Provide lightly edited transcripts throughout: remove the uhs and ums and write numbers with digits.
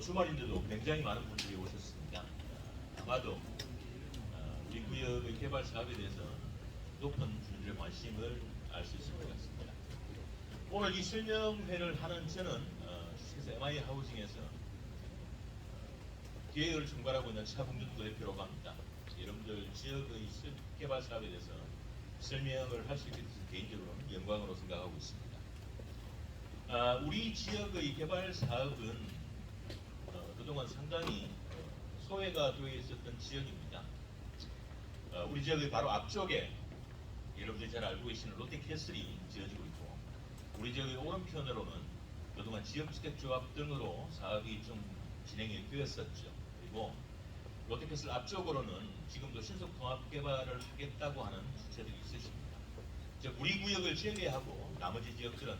주말인데도 굉장히 많은 분들이 오셨습니다. 아마도 우리 구역의 개발 사업에 대해서 높은 분들의 관심을 알 수 있을 것 같습니다. 오늘 이 설명회를 하는 저는 주식회사 MI 하우징에서 기획을 총괄하고 있는 차봉준도 대표라고 합니다. 여러분들 지역의 개발 사업에 대해서 설명을 할 수 있게 돼서 개인적으로는 영광으로 생각하고 있습니다. 우리 지역의 개발 사업은 그동안 상당히 소외가 되어 있었던 지역입니다. 우리 지역의 바로 앞쪽에 여러분들이 잘 알고 계시는 롯데캐슬이 지어지고 있고, 우리 지역의 오른편으로는 그동안 지역주택조합 등으로 사업이 좀 진행이 되었었죠. 그리고 롯데캐슬 앞쪽으로는 지금도 신속통합개발을 하겠다고 하는 주체들이 있으십니다. 즉 우리 구역을 제외하고 나머지 지역들은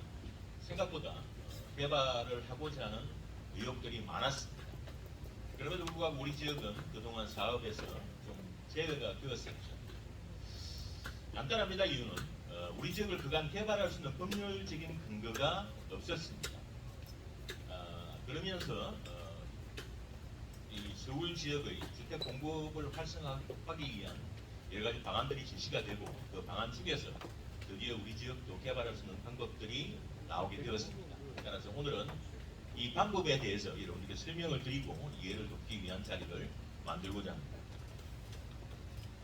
생각보다 개발을 하고자 하는 의혹들이 많았습니다. 그럼에도 불구하고 우리 지역은 그동안 사업에서 좀 제외가 되었었죠. 간단합니다. 이유는 우리 지역을 그간 개발할 수 있는 법률적인 근거가 없었습니다. 그러면서 이 서울 지역의 주택 공급을 활성화하기 위한 여러 가지 방안들이 제시가 되고, 그 방안 중에서 드디어 우리 지역도 개발할 수 있는 방법들이 나오게 되었습니다. 따라서 오늘은 이 방법에 대해서 여러분들께 설명을 드리고 이해를 돕기 위한 자리를 만들고자 합니다.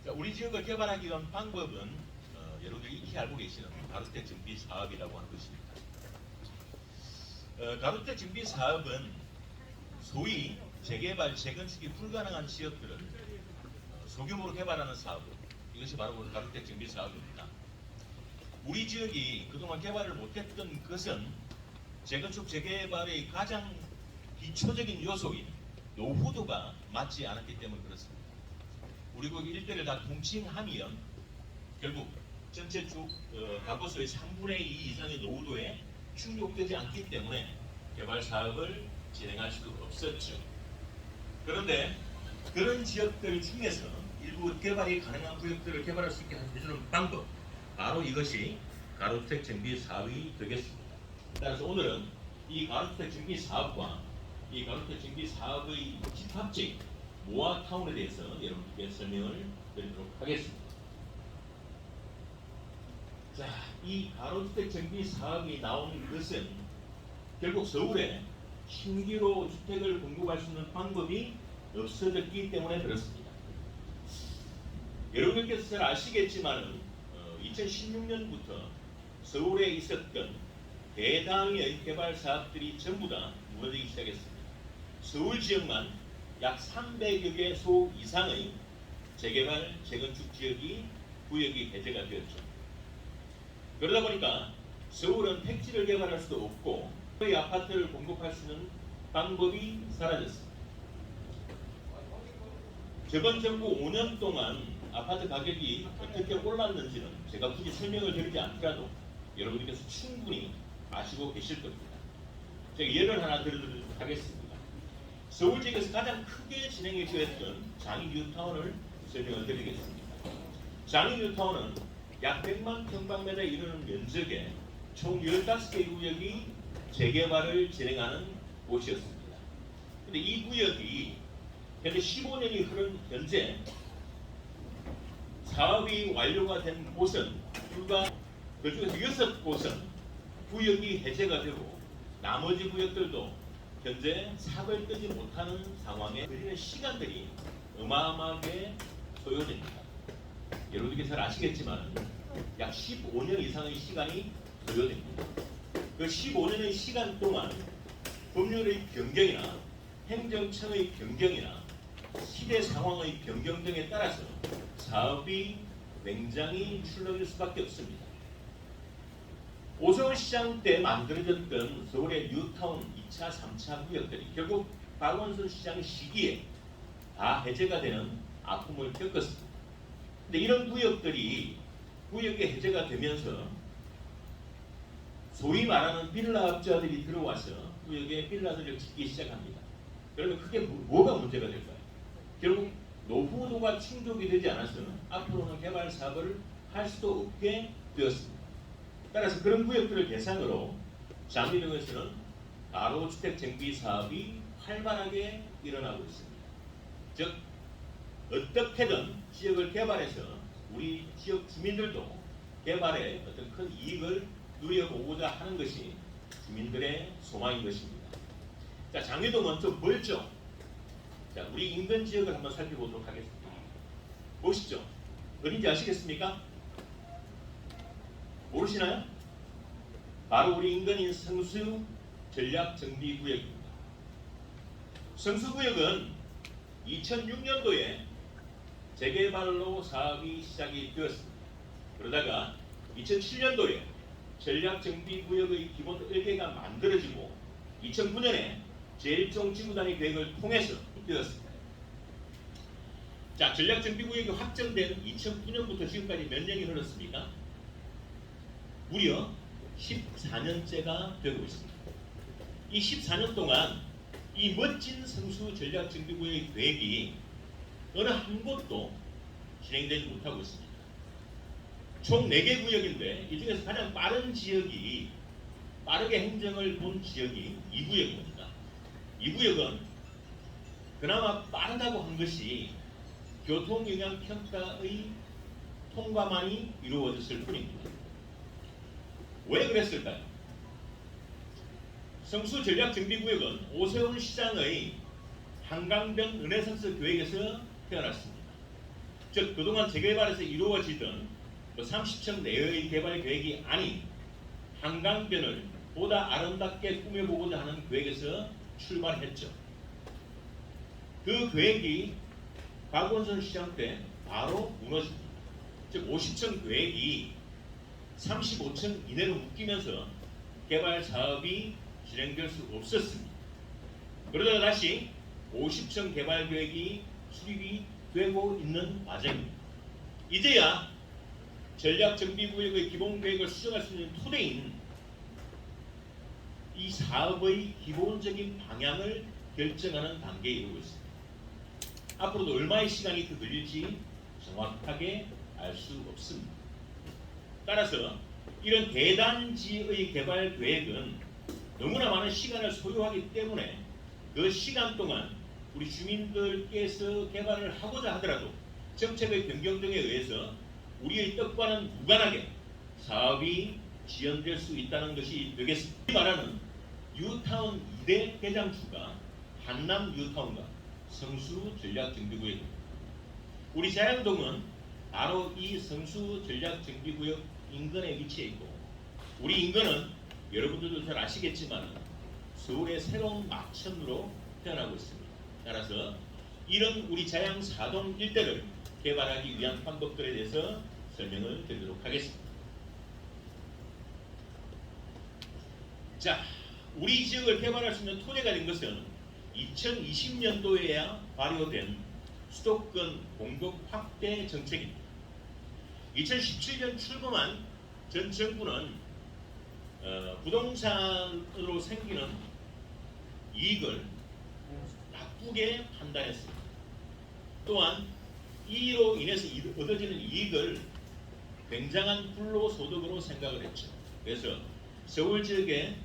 자, 우리 지역을 개발하기 위한 방법은 여러분들이 익히 알고 계시는 가로주택 정비 사업이라고 하는 것입니다. 가로주택 정비 사업은 소위 재개발, 재건축이 불가능한 지역들은 소규모로 개발하는 사업, 이것이 바로 가로주택 정비 사업입니다. 우리 지역이 그동안 개발을 못했던 것은 재건축, 재개발의 가장 기초적인 요소인 노후도가 맞지 않았기 때문에 그렇습니다. 우리 국 일대를 다 통칭하면 결국 전체 가구수의 3분의 2 이상의 노후도에 충족되지 않기 때문에 개발 사업을 진행할 수도 없었죠. 그런데 그런 지역들 중에서 일부 개발이 가능한 구역들을 개발할 수 있게 해주는 방법, 바로 이것이 가로주택 정비 사업이 되겠습니다. 따라서 오늘은 이 가로주택 정비 사업과 이 가로주택 정비 사업의 집합체인 모아타운에 대해서 여러분께 설명을 드리도록 하겠습니다. 자, 이 가로주택 정비 사업이 나온 것은 결국 서울에 신규로 주택을 공급할 수 있는 방법이 없어졌기 때문에 그렇습니다. 여러분께서 잘 아시겠지만 2016년부터 서울에 있었던 대당의 개발 사업들이 전부 다 무너지기 시작했습니다. 서울 지역만 약 300여 개 소 이상의 재개발, 재건축 구역이 해제가 되었죠. 그러다 보니까 서울은 택지를 개발할 수도 없고 그 아파트를 공급할 수 있는 방법이 사라졌습니다. 저번 정부 5년 동안 아파트 가격이 어떻게 올랐는지는 제가 굳이 설명을 드리지 않더라도 여러분께서 충분히 아시고 계실 겁니다. 제가 예를 하나 드리도록 하겠습니다. 서울 지역에서 가장 크게 진행이 되었던 장이 뉴타운을 설명을 드리겠습니다. 장이 뉴타운은 약 100만 평방미터에 이르는 면적에 총 15개 구역이 재개발을 진행하는 곳이었습니다. 그런데 이 구역이 현재 15년이 흐른 현재 사업이 완료가 된 곳은 불과 그중에서 6곳은 구역이 해제가 되고 나머지 구역들도 현재 삽을 뜨지 못하는 상황에 걸리는 시간들이 어마어마하게 소요됩니다. 여러분들께서 잘 아시겠지만 약 15년 이상의 시간이 소요됩니다. 그 15년의 시간 동안 법률의 변경이나 행정청의 변경이나 시대 상황의 변경 등에 따라서 사업이 굉장히 출렁일 수밖에 없습니다. 오세훈 시장 때 만들어졌던 서울의 뉴타운 2차, 3차 구역들이 결국 박원순 시장 시기에 다 해제가 되는 아픔을 겪었습니다. 근데 이런 구역이 해제가 되면서 소위 말하는 빌라업자들이 들어와서 구역에 빌라들을 짓기 시작합니다. 그러면 그게 뭐가 문제가 될까요? 결국 노후도가 충족이 되지 않아서는 앞으로는 개발 사업을 할 수도 없게 되었습니다. 따라서 그런 구역들을 대상으로 장미동에서는 가로주택 정비 사업이 활발하게 일어나고 있습니다. 즉 어떻게든 지역을 개발해서 우리 지역 주민들도 개발에 어떤 큰 이익을 누려보고자 하는 것이 주민들의 소망인 것입니다. 자, 장유동은 좀 멀죠? 자, 우리 인근 지역을 한번 살펴보도록 하겠습니다. 보시죠. 어딘지 아시겠습니까? 모르시나요? 바로 우리 인근인 성수 전략정비구역입니다. 성수구역은 2006년도에 재개발로 사업이 시작이 되었습니다. 그러다가 2007년도에 전략정비구역의 기본 설계가 만들어지고 2009년에 제1종 지구단위 계획을 통해서 되었습니다. 자, 전략정비구역이 확정된 2009년부터 지금까지 몇 년이 흘렀습니까? 무려 14년째가 되고 있습니다. 이 14년 동안 이 멋진 성수 전략정비구역의 계획이 어느 한 곳도 진행되지 못하고 있습니다. 총 4개 구역인데 이 중에서 가장 빠른 지역이 빠르게 행정을 본 지역이 이 구역입니다. 이 구역은 그나마 빠르다고 한 것이 교통영향평가의 통과만이 이루어졌을 뿐입니다. 왜 그랬을까요? 성수 전략정비구역은 오세훈 시장의 한강변 르네상스 계획에서 태어났습니다. 즉 그동안 재개발에서 이루어지던 30층 내의 개발 계획이 아닌 한강변을 보다 아름답게 꾸며보고자 하는 계획에서 출발했죠. 그 계획이 박원순 시장 때 바로 무너집니다. 즉 50층 계획이 35층 이내로 묶이면서 개발 사업이 진행될 수 없었습니다. 그러다가 다시 50층 개발 계획이 수립이 되고 있는 과정입니다. 이제야 전략정비구역의 기본계획을 수정할 수 있는 토대인 이 사업의 기본적인 방향을 결정하는 단계에 이르고 있습니다. 앞으로도 얼마의 시간이 더 걸릴지 정확하게 알 수 없습니다. 따라서 이런 대단지의 개발 계획은 너무나 많은 시간을 소요하기 때문에 그 시간 동안 우리 주민들께서 개발을 하고자 하더라도 정책의 변경 등에 의해서 우리의 뜻과는 무관하게 사업이 지연될 수 있다는 것이 되겠습니다. 이 말하는 뉴타운 2대 개장주가 한남 뉴타운과 성수 전략정비구역입니다. 우리 자양동은 바로 이 성수 전략정비구역 인근에 위치해 있고 우리 인근은 여러분들도 잘 아시겠지만 서울의 새로운 마천으로 태어나고 있습니다. 따라서 이런 우리 자양 4동 일대를 개발하기 위한 방법들에 대해서 설명을 드리도록 하겠습니다. 자, 우리 지역을 개발할 수 있는 토대가 된 것은 2020년도에야 발효된 수도권 공급 확대 정책입니다. 2017년 출범한 전 정부는 부동산으로 생기는 이익을 나쁘게 판단했습니다. 또한 이로 인해서 얻어지는 이익을 굉장한 불로소득으로 생각을 했죠. 그래서 서울 지역의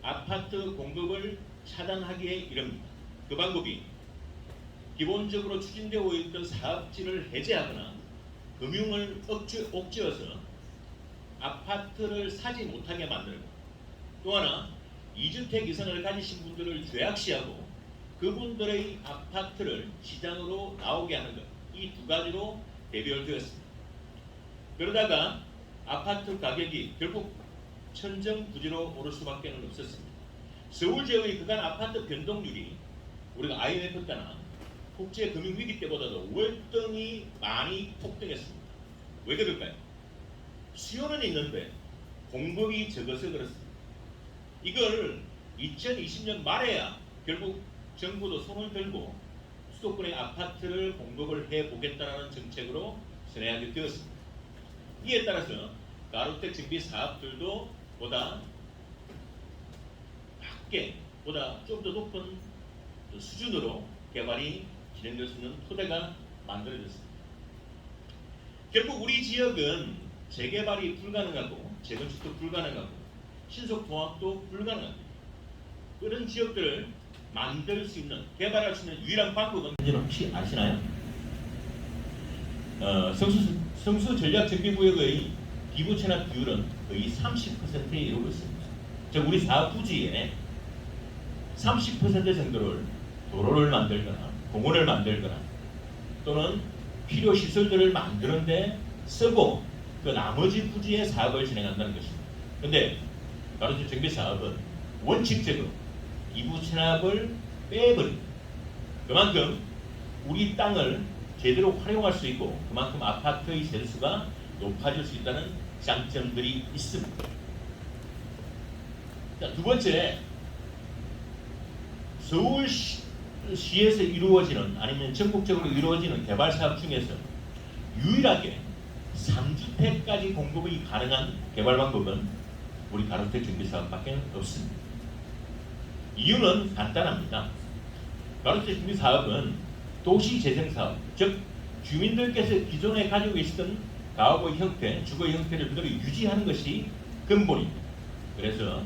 아파트 공급을 차단하기에 이릅니다. 그 방법이 기본적으로 추진되고 있던 사업지를 해제하거나 금융을 옥죄어서 아파트를 사지 못하게 만들고 또 하나 2주택 이상을 가지신 분들을 죄악시하고 그분들의 아파트를 시장으로 나오게 하는 것, 이 두 가지로 대별되었습니다. 그러다가 아파트 가격이 결국 천정부지로 오를 수밖에 없었습니다. 서울 지역의 그간 아파트 변동률이 우리가 IMF 때나 국제금융위기 때보다도 월등히 많이 폭등했습니다. 왜 그럴까요? 수요는 있는데 공급이 적어서 그렇습니다. 이걸 2020년 말에야 결국 정부도 손을 들고 수도권의 아파트를 공급을 해보겠다는 정책으로 선회하게 되었습니다. 이에 따라서 가로택 정비 사업들도 보다 낮게, 보다 좀 더 높은 수준으로 개발이 진행될 수 있는 토대가 만들어졌습니다. 결국 우리 지역은 재개발이 불가능하고 재건축도 불가능하고 신속 통합도 불가능합니다. 그런 지역들을 만들 수 있는, 개발할 수 있는 유일한 방법은 혹시 아시나요? 성수 전략정비구역의 기부 체납 비율은 거의 30%에 이르고 있습니다. 즉 우리 사업 부지에 30% 정도를 도로를 만들거나 공원을 만들거나 또는 필요 시설들을 만드는데 쓰고 그 나머지 부지에 사업을 진행한다는 것입니다. 그런데 가로수 정비 사업은 원칙적으로 기부 체납을 빼버립니다. 그만큼 우리 땅을 제대로 활용할 수 있고 그만큼 아파트의 세수가 높아질 수 있다는 장점들이 있습니다. 자, 두 번째, 서울시에서 이루어지는 아니면 전국적으로 이루어지는 개발 사업 중에서 유일하게 3주택까지 공급이 가능한 개발 방법은 우리 가로주택 정비 사업밖에 없습니다. 이유는 간단합니다. 가로주택 정비 사업은 도시 재생 사업, 즉 주민들께서 기존에 가지고 계시던 가업의 형태, 주거의 형태를 그대로 유지하는 것이 근본입니다. 그래서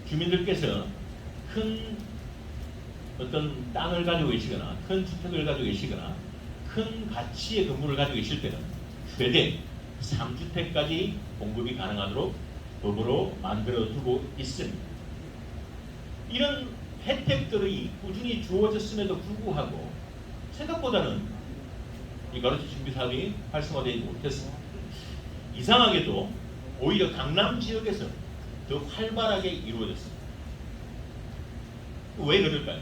주민들께서 큰 어떤 땅을 가지고 계시거나 큰 주택을 가지고 계시거나 큰 가치의 건물을 가지고 계실 때는 최대 3주택까지 공급이 가능하도록 법으로 만들어 두고 있습니다. 이런 혜택들이 꾸준히 주어졌음에도 불구하고 생각보다는 이 가로수 정비 사업이 활성화되지 못했습니다. 이상하게도 오히려 강남 지역에서 더 활발하게 이루어졌습니다. 왜 그럴까요?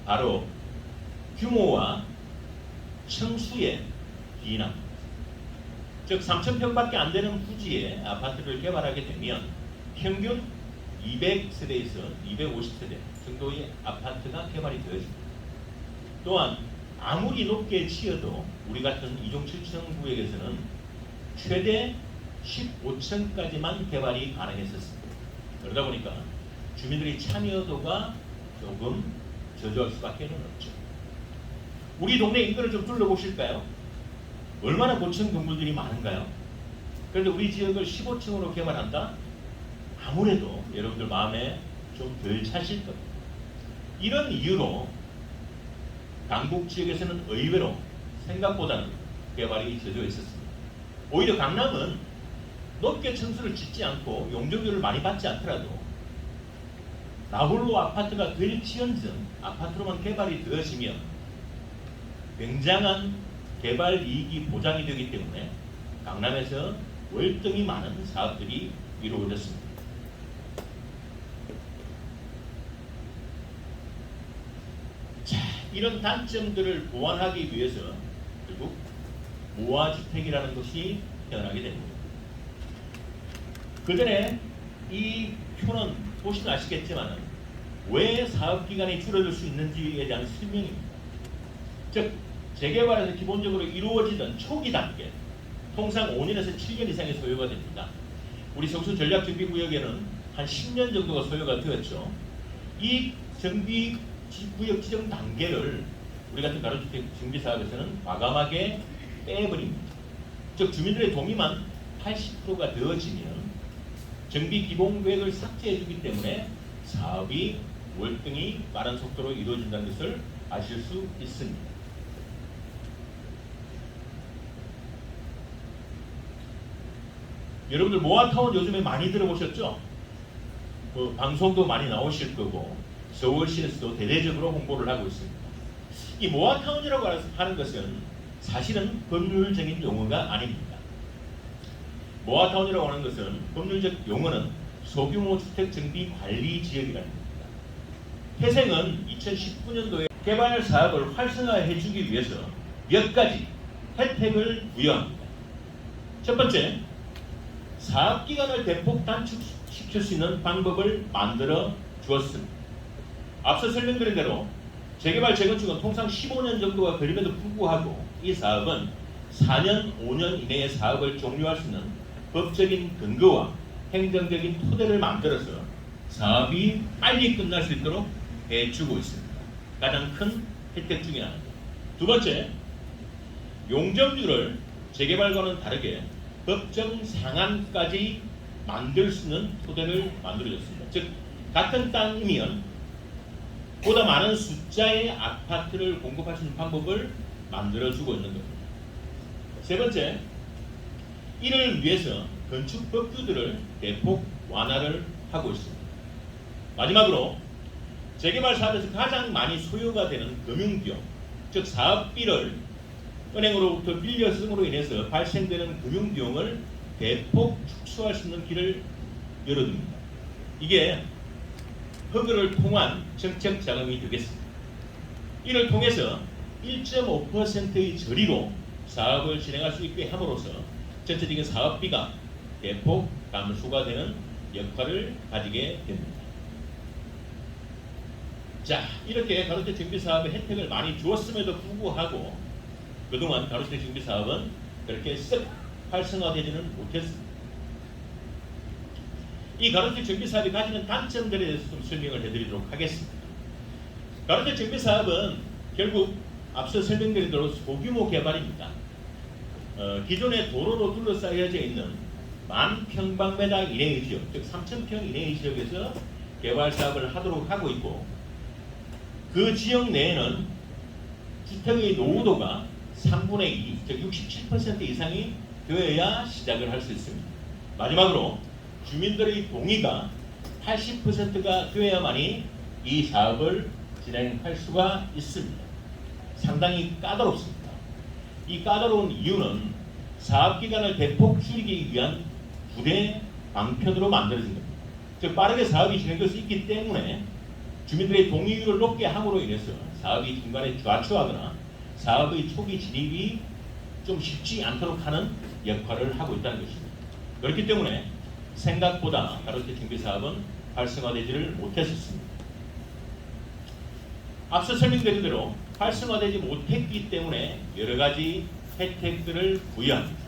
바로 규모와 층수의 비인합니다. 즉 3,000평밖에 안 되는 부지에 아파트를 개발하게 되면 평균 200세대에서 250세대 정도의 아파트가 개발이 되어집니다. 또한 아무리 높게 지어도 우리 같은 2종 7층 구역에서는 최대 15층까지만 개발이 가능했었습니다. 그러다 보니까 주민들의 참여도가 조금 저조할 수밖에 없죠. 우리 동네 인근을 좀 둘러보실까요? 얼마나 고층 건물들이 많은가요? 그런데 우리 지역을 15층으로 개발한다? 아무래도 여러분들 마음에 좀 덜 차실 겁니다. 이런 이유로 강북 지역에서는 의외로 생각보다는 개발이 저조해 있었습니다. 오히려 강남은 높게 층수를 짓지 않고 용적률을 많이 받지 않더라도 나홀로 아파트가 될지언정 아파트로만 개발이 되어지면 굉장한 개발 이익이 보장이 되기 때문에 강남에서 월등히 많은 사업들이 이루어졌습니다. 자, 이런 단점들을 보완하기 위해서 결국 모아주택이라는 것이 태어나게 됩니다. 그 전에 이 표는 보시면 아시겠지만 왜 사업기간이 줄어들 수 있는지에 대한 설명입니다. 즉 재개발에서 기본적으로 이루어지던 초기 단계 통상 5년에서 7년 이상의 소요가 됩니다. 우리 성수 전략정비구역에는 한 10년 정도가 소요가 되었죠. 이 정비구역 지정 단계를 우리 같은 가로주택 정비사업에서는 과감하게 빼버립니다. 즉 주민들의 동의만 80%가 되어지면 정비기본계획을 삭제해주기 때문에 사업이 월등히 빠른 속도로 이루어진다는 것을 아실 수 있습니다. 여러분들 모아타운 요즘에 많이 들어보셨죠? 방송도 많이 나오실 거고 서울시에서도 대대적으로 홍보를 하고 있습니다. 이 모아타운이라고 하는 것은 사실은 법률적인 용어가 아닙니다. 모아타운이라고 하는 것은 법률적 용어는 소규모 주택정비관리지역이라는 겁니다. 태생은 2019년도에 개발 사업을 활성화해 주기 위해서 몇 가지 혜택을 부여합니다. 첫 번째, 사업기간을 대폭 단축시킬 수 있는 방법을 만들어 주었습니다. 앞서 설명드린 대로 재개발, 재건축은 통상 15년 정도가 걸림에도 불구하고 이 사업은 4년, 5년 이내에 사업을 종료할 수 있는 법적인 근거와 행정적인 토대를 만들어서 사업이 빨리 끝날 수 있도록 해주고 있습니다. 가장 큰 혜택 중에 하나입니다. 두 번째, 용적률을 재개발과는 다르게 법정 상한까지 만들 수 있는 토대를 만들어줬습니다. 즉 같은 땅이면 보다 많은 숫자의 아파트를 공급할 수 있는 방법을 만들어주고 있는 겁니다. 세 번째, 이를 위해서 건축 법규들을 대폭 완화를 하고 있습니다. 마지막으로 재개발 사업에서 가장 많이 소요가 되는 금융비용, 즉 사업비를 은행으로부터 빌려 쓰므로 인해서 발생되는 금융비용을 대폭 축소할 수 있는 길을 열어둡니다. 이게 허그를 통한 정책 자금이 되겠습니다. 이를 통해서 1.5%의 저리로 사업을 진행할 수 있게 함으로써 전체적인 사업비가 대폭 감소가 되는 역할을 가지게 됩니다. 자, 이렇게 가로주택 정비 사업의 혜택을 많이 주었음에도 불구하고 그동안 가로주택 정비 사업은 그렇게 쓱 활성화되지는 못했습니다. 이 가로주택 정비 사업이 가지는 단점들에 대해서 좀 설명을 해드리도록 하겠습니다. 가로주택 정비 사업은 결국 앞서 설명드린 대로 소규모 개발입니다. 기존의 도로로 둘러싸여져 있는 10,000평방미터 이내의 지역, 즉 3,000평 이내의 지역에서 개발 사업을 하도록 하고 있고, 그 지역 내에는 주택의 노후도가 3분의 2, 즉 67% 이상이 되어야 시작을 할 수 있습니다. 마지막으로 주민들의 동의가 80%가 되어야만이 이 사업을 진행할 수가 있습니다. 상당히 까다롭습니다. 이 까다로운 이유는 사업기간을 대폭 줄이기 위한 부대 방편으로 만들어진 겁니다. 즉 빠르게 사업이 진행될 수 있기 때문에 주민들의 동의율을 높게 함으로 인해서 사업이 중간에 좌초하거나 사업의 초기 진입이 좀 쉽지 않도록 하는 역할을 하고 있다는 것입니다. 그렇기 때문에 생각보다 가로주택 정비 사업은 활성화되지를 못했었습니다. 앞서 설명드린 대로 활성화되지 못했기 때문에 여러 가지 혜택들을 부여합니다.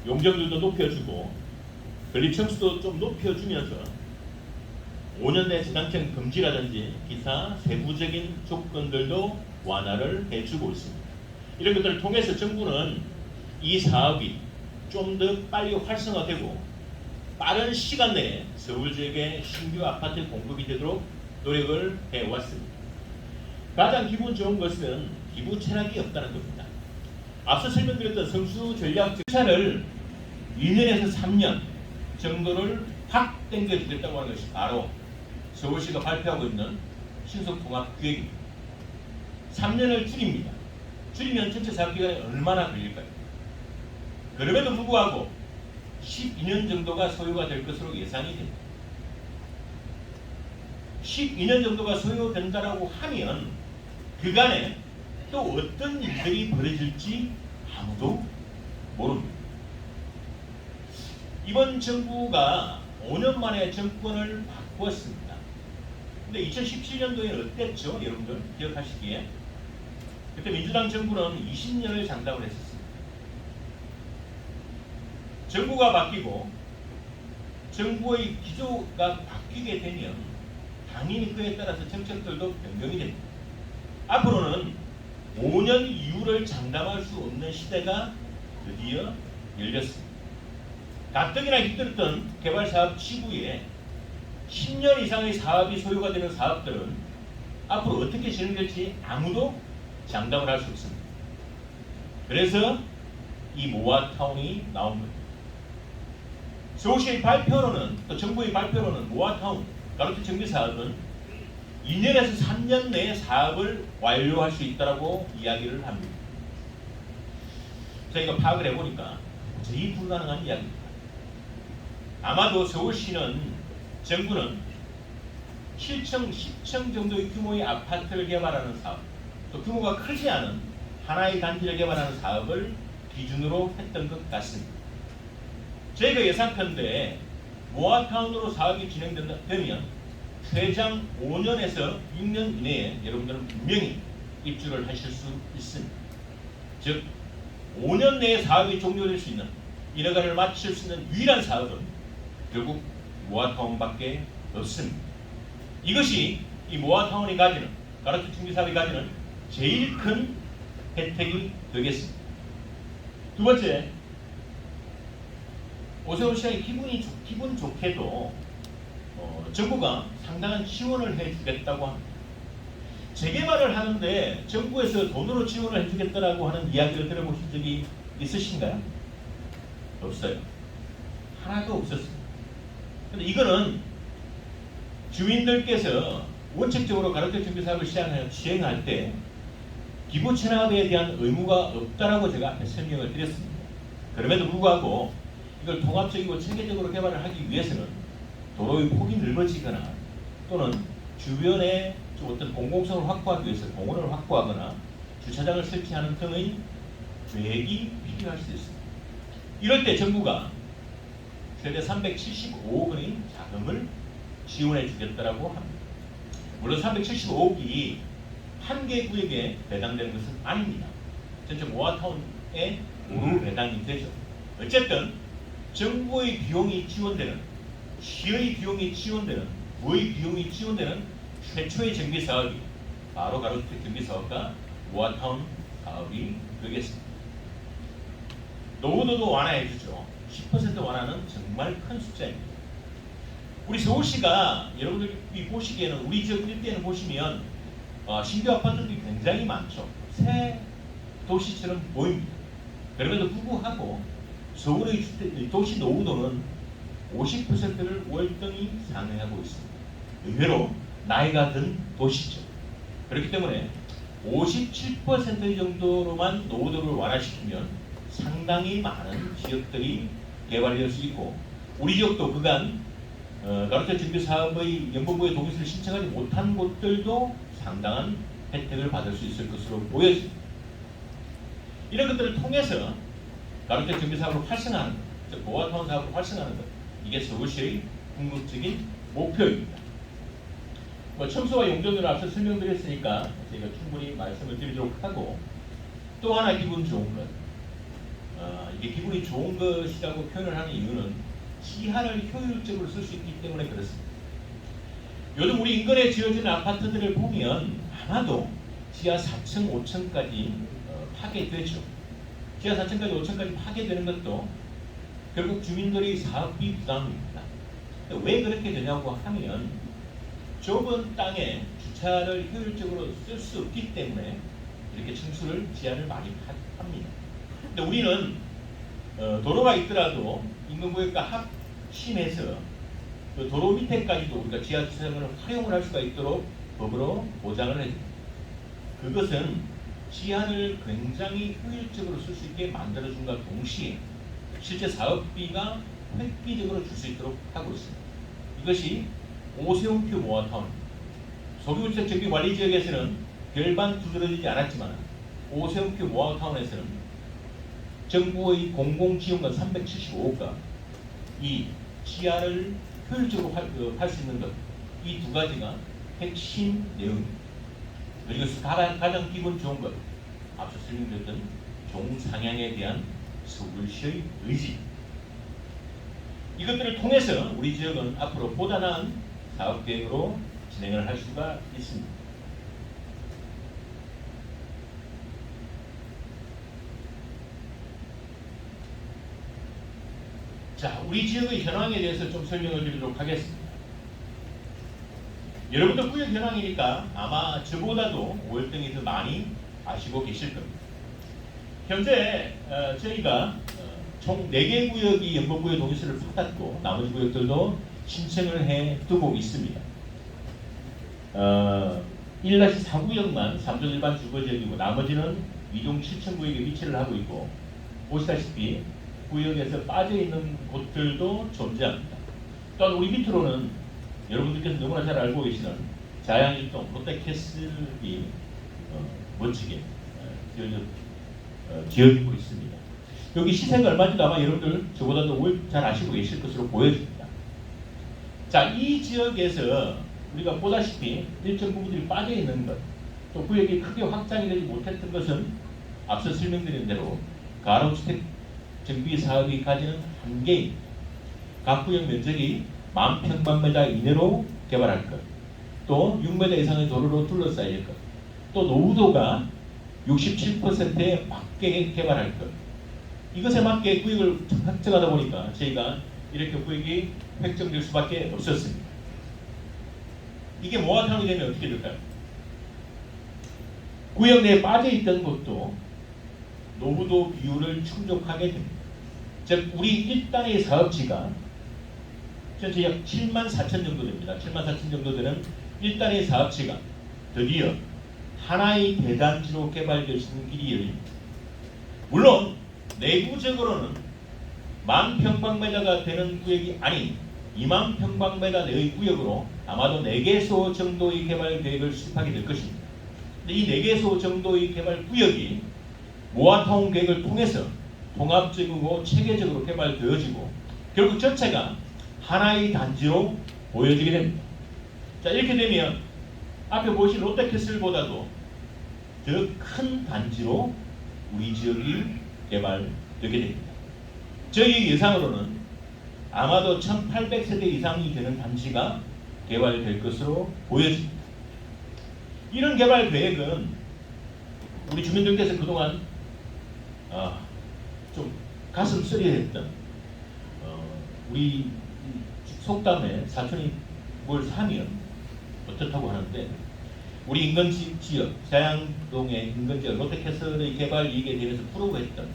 용적률도 높여주고 건립청수도 좀 높여주면서 5년 내 재당청 금지라든지 기타 세부적인 조건들도 완화를 해주고 있습니다. 이런 것들을 통해서 정부는 이 사업이 좀 더 빨리 활성화되고 빠른 시간 내에 서울 지역의 신규 아파트 공급이 되도록 노력을 해왔습니다. 가장 기분 좋은 것은 기부 체락이 없다는 겁니다. 앞서 설명드렸던 성수 전략 정차를 2년에서 3년 정도를 확 당겨주겠다고 하는 것이 바로 서울시가 발표하고 있는 신속통합기획입니다. 3년을 줄입니다. 줄이면 전체 사업기간이 얼마나 걸릴까요? 그럼에도 불구하고 12년 정도가 소요가 될 것으로 예상이 됩니다. 12년 정도가 소요된다라고 하면 그간에 또 어떤 일들이 벌어질지 아무도 모릅니다. 이번 정부가 5년 만에 정권을 바꾸었습니다. 근데 2017년도에는 어땠죠? 여러분들 기억하시기에 그때 민주당 정부는 20년을 장담을 했었습니다. 정부가 바뀌고 정부의 기조가 바뀌게 되면 당연히 그에 따라서 정책들도 변경이 됩니다. 앞으로는 5년 이후를 장담할 수 없는 시대가 드디어 열렸습니다. 가뜩이나 힘들었던 개발사업 치부에 10년 이상의 사업이 소요가 되는 사업들은 앞으로 어떻게 진행될지 아무도 장담을 할 수 없습니다. 그래서 이 모아타운이 나온 겁니다. 서울시의 발표로는, 또 정부의 발표로는 모아타운 가로주택 정비 사업은 2년에서 3년 내에 사업을 완료할 수 있다고 이야기를 합니다. 저희가 파악을 해보니까 도저히 불가능한 이야기입니다. 아마도 서울시는, 정부는 7층, 10층 정도의 규모의 아파트를 개발하는 사업, 또 규모가 크지 않은 하나의 단지를 개발하는 사업을 기준으로 했던 것 같습니다. 저희가 예상컨대 모아타운으로 사업이 진행되면 최장 5년에서 6년 이내에 여러분들은 분명히 입주를 하실 수 있습니다. 즉 5년 내에 사업이 종료될 수 있는, 인허가를 마칠 수 있는 유일한 사업은 결국 모아타운밖에 없습니다. 이것이 이 모아타운이 가지는, 가로주택 정비 사업이 가지는 제일 큰 혜택이 되겠습니다. 두 번째, 오세훈 시장이 기분 좋게도 정부가 상당한 지원을 해주겠다고 합니다. 재개발을 하는데 정부에서 돈으로 지원을 해주겠다라고 하는 이야기를 들어보신 적이 있으신가요? 없어요. 하나도 없었습니다. 근데 이거는 주민들께서 원칙적으로 가로택 정비 사업을 시행할 때 기부 체납에 대한 의무가 없다라고 제가 앞에 설명을 드렸습니다. 그럼에도 불구하고 이걸 통합적이고 체계적으로 개발을 하기 위해서는 도로의 폭이 넓어지거나 또는 주변에 어떤 공공성을 확보하기 위해서 공원을 확보하거나 주차장을 설치하는 등의 계획이 필요할 수 있습니다. 이럴 때 정부가 최대 375억 원의 자금을 지원해 주겠다라고 합니다. 물론 375억이 한 개 구역에 배당되는 것은 아닙니다. 전체 모아타운에 모두 배당이 되죠. 어쨌든 정부의 비용이 지원되는, 시의 비용이 지원되는, 부의 비용이 지원되는 최초의 정비 사업이 바로 가로주택 정비 사업과 모아타운 사업이 되겠습니다. 노후도도 완화해 주죠. 10% 완화는 정말 큰 숫자입니다. 우리 서울시가 여러분들이 보시기에는 우리 지역 일대는 보시면 신규 아파트들이 굉장히 많죠. 새 도시처럼 보입니다. 그럼에도 불구하고 서울의 도시 노후도는 50%를 월등히 상회하고 있습니다. 의외로 나이가 든 도시죠. 그렇기 때문에 57% 정도로만 노후도를 완화시키면 상당히 많은 지역들이 개발될 수 있고 우리 지역도 그간 가로택 정비 사업의 연봉부의 동의서를 신청하지 못한 곳들도 상당한 혜택을 받을 수 있을 것으로 보여집니다. 이런 것들을 통해서 가로택 정비 사업을 활성화하는 것, 즉 모아타운 사업을 활성화하는 것, 이게 서울시의 궁극적인 목표입니다. 첨수와 용적률을 앞서 설명드렸으니까 제가 충분히 말씀을 드리도록 하고 또 하나 기분 좋은 것, 이게 기분이 좋은 것이라고 표현을 하는 이유는 지하를 효율적으로 쓸 수 있기 때문에 그렇습니다. 요즘 우리 인근에 지어지는 아파트들을 보면 아마도 지하 4층, 5층까지 파괴되죠. 지하 4층까지, 5층까지 파괴되는 것도 결국 주민들의 사업비 부담입니다. 왜 그렇게 되냐고 하면 좁은 땅에 주차를 효율적으로 쓸 수 없기 때문에 이렇게 층수를 지하를 많이 합니다. 근데 우리는 도로가 있더라도 인근구역과 합심해서 그 도로 밑에까지도 우리가 지하 주차장을 활용을 할 수가 있도록 법으로 보장을 해줍니다. 그것은 지하를 굉장히 효율적으로 쓸 수 있게 만들어준과 동시에 실제 사업비가 획기적으로 줄 수 있도록 하고 있습니다. 이것이 오세훈표 모아타운입니다. 소규모주택 정비관리지역에서는 별반 두드러지지 않았지만 오세훈표 모아타운에서는 정부의 공공지원금 375억과 이 지하를 효율적으로 할 수 있는 것, 이 두 가지가 핵심 내용입니다. 그리고 가장 기분 좋은 것, 앞서 설명드렸던 종상향에 대한 서울시의 의지. 이것들을 통해서 우리 지역은 앞으로 보다 나은 사업계획으로 진행을 할 수가 있습니다. 자, 우리 지역의 현황에 대해서 좀 설명을 드리도록 하겠습니다. 여러분도 구역 현황이니까 아마 저보다도 월등히 더 많이 아시고 계실 겁니다. 현재 저희가 총 4개 구역이 연봉구역 동의서를 받았고 나머지 구역들도 신청을 해 두고 있습니다. 1-4구역만 3종 일반 주거지역이고 나머지는 2종 7층 구역에 위치를 하고 있고 보시다시피 구역에서 빠져있는 곳들도 존재합니다. 또한 우리 밑으로는 여러분들께서 너무나 잘 알고 계시는 자양일동 롯데캐슬이 멋지게 지어지고 있습니다. 여기 시세가 얼마인지도 아마 여러분들 저보다도 잘 아시고 계실 것으로 보여집니다. 자, 이 지역에서 우리가 보다시피 일정 부분들이 빠져있는 것, 또 구역이 크게 확장이 되지 못했던 것은 앞서 설명드린 대로 가로주택 정비 사업이 가지는 한계입니다. 각 구역 면적이 10,000평방미터 이내로 개발할 것, 또 6m 이상의 도로로 둘러싸일 것, 또 노후도가 67%에 맞게 개발할 것. 이것에 맞게 구역을 획정하다 보니까 저희가 이렇게 구역이 획정될 수밖에 없었습니다. 이게 모아타운이 되면 어떻게 될까요? 구역 내에 빠져있던 곳도 노후도 비율을 충족하게 됩니다. 즉 우리 1단의 사업지가 전체 약 7만 4천 정도 됩니다. 7만 4천 정도 되는 1단의 사업지가 드디어 하나의 대단지로 개발될 수 있는 길이 열립니다. 물론 내부적으로는 10,000평방미터가 되는 구역이 아닌 20,000평방미터 내의 구역으로 아마도 4개소 정도의 개발 계획을 수립하게 될 것입니다. 근데 이 4개소 정도의 개발 구역이 모아타운 계획을 통해서 통합적이고 체계적으로 개발되어지고 결국 전체가 하나의 단지로 보여지게 됩니다. 자, 이렇게 되면 앞에 보신 롯데캐슬보다도 더 큰 단지로 우리 지역이 개발되게 됩니다. 저희 예상으로는 아마도 1,800세대 이상이 되는 단지가 개발될 것으로 보여집니다. 이런 개발 계획은 우리 주민들께서 그동안 좀 가슴 쓰리했던 우리 속담에 사촌이 뭘 사면 어떻다고 하는데 우리 인근지 지역, 자양동의 인근지역 롯데캐슬의 개발 이익에 대해서 프로그했던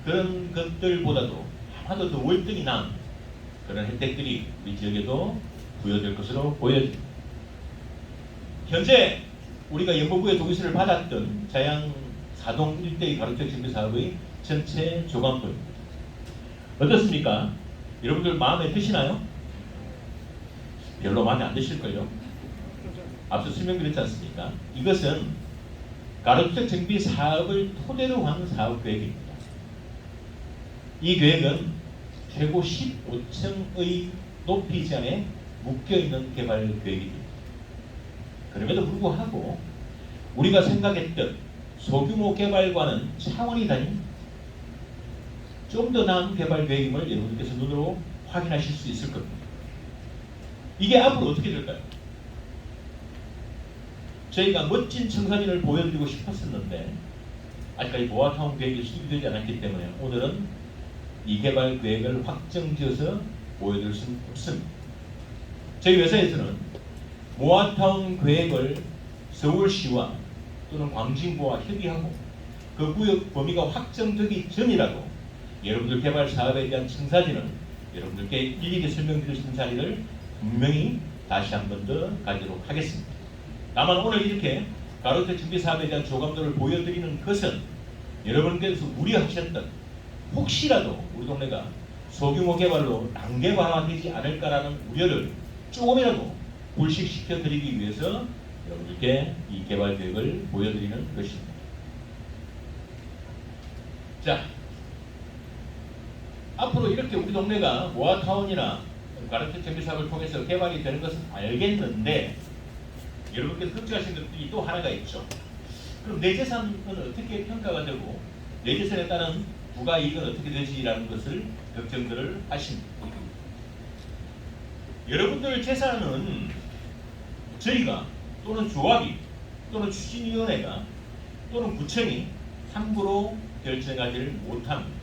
그런 것들보다도 아마도 더 월등히 나은 그런 혜택들이 우리 지역에도 부여될 것으로 보여집니다. 현재 우리가 연보구에 동의서를 받았던 자양 사동 일대의 가로적 정비 사업의 전체 조감도입니다. 어떻습니까? 여러분들 마음에 드시나요? 별로 마음에 안 드실걸요? 앞서 설명드렸지 않습니까? 이것은 가로적 정비 사업을 토대로 한 사업 계획입니다. 이 계획은 최고 15층의 높이 지안에 묶여있는 개발 계획입니다. 그럼에도 불구하고 우리가 생각했던 소규모 개발과는 차원이 다른 좀 더 나은 개발 계획임을 여러분께서 눈으로 확인하실 수 있을 겁니다. 이게 앞으로 어떻게 될까요? 저희가 멋진 청사진을 보여드리고 싶었었는데 아직까지 모아타운 계획이 수립되지 않았기 때문에 오늘은 이 개발 계획을 확정지어서 보여드릴 수는 없습니다. 저희 회사에서는 모아타운 계획을 서울시와 또는 광진구와 협의하고 그 구역 범위가 확정되기 전이라도 여러분들 개발 사업에 대한 청사진을 여러분들께 일일이 설명드릴 수 있는 자리를 분명히 다시 한 번 더 가지도록 하겠습니다. 다만 오늘 이렇게 가로적 정비 사업에 대한 조감도를 보여드리는 것은 여러분께서 우려하셨던 혹시라도 우리 동네가 소규모 개발로 난개발화되지 않을까라는 우려를 조금이라도 불식시켜 드리기 위해서 여러분들께 이 개발 계획을 보여드리는 것입니다. 자, 앞으로 이렇게 우리 동네가 모아타운이나 가로적 정비 사업을 통해서 개발이 되는 것은 알겠는데 여러분께서 걱정하시는 것들이 또 하나가 있죠. 그럼 내 재산은 어떻게 평가가 되고 내 재산에 따른 부가 이익은 어떻게 되지라는 것을 걱정들을 하십니다. 여러분들 재산은 저희가 또는 조합이 또는 추진위원회가 또는 구청이 함부로 결정하지를 못합니다.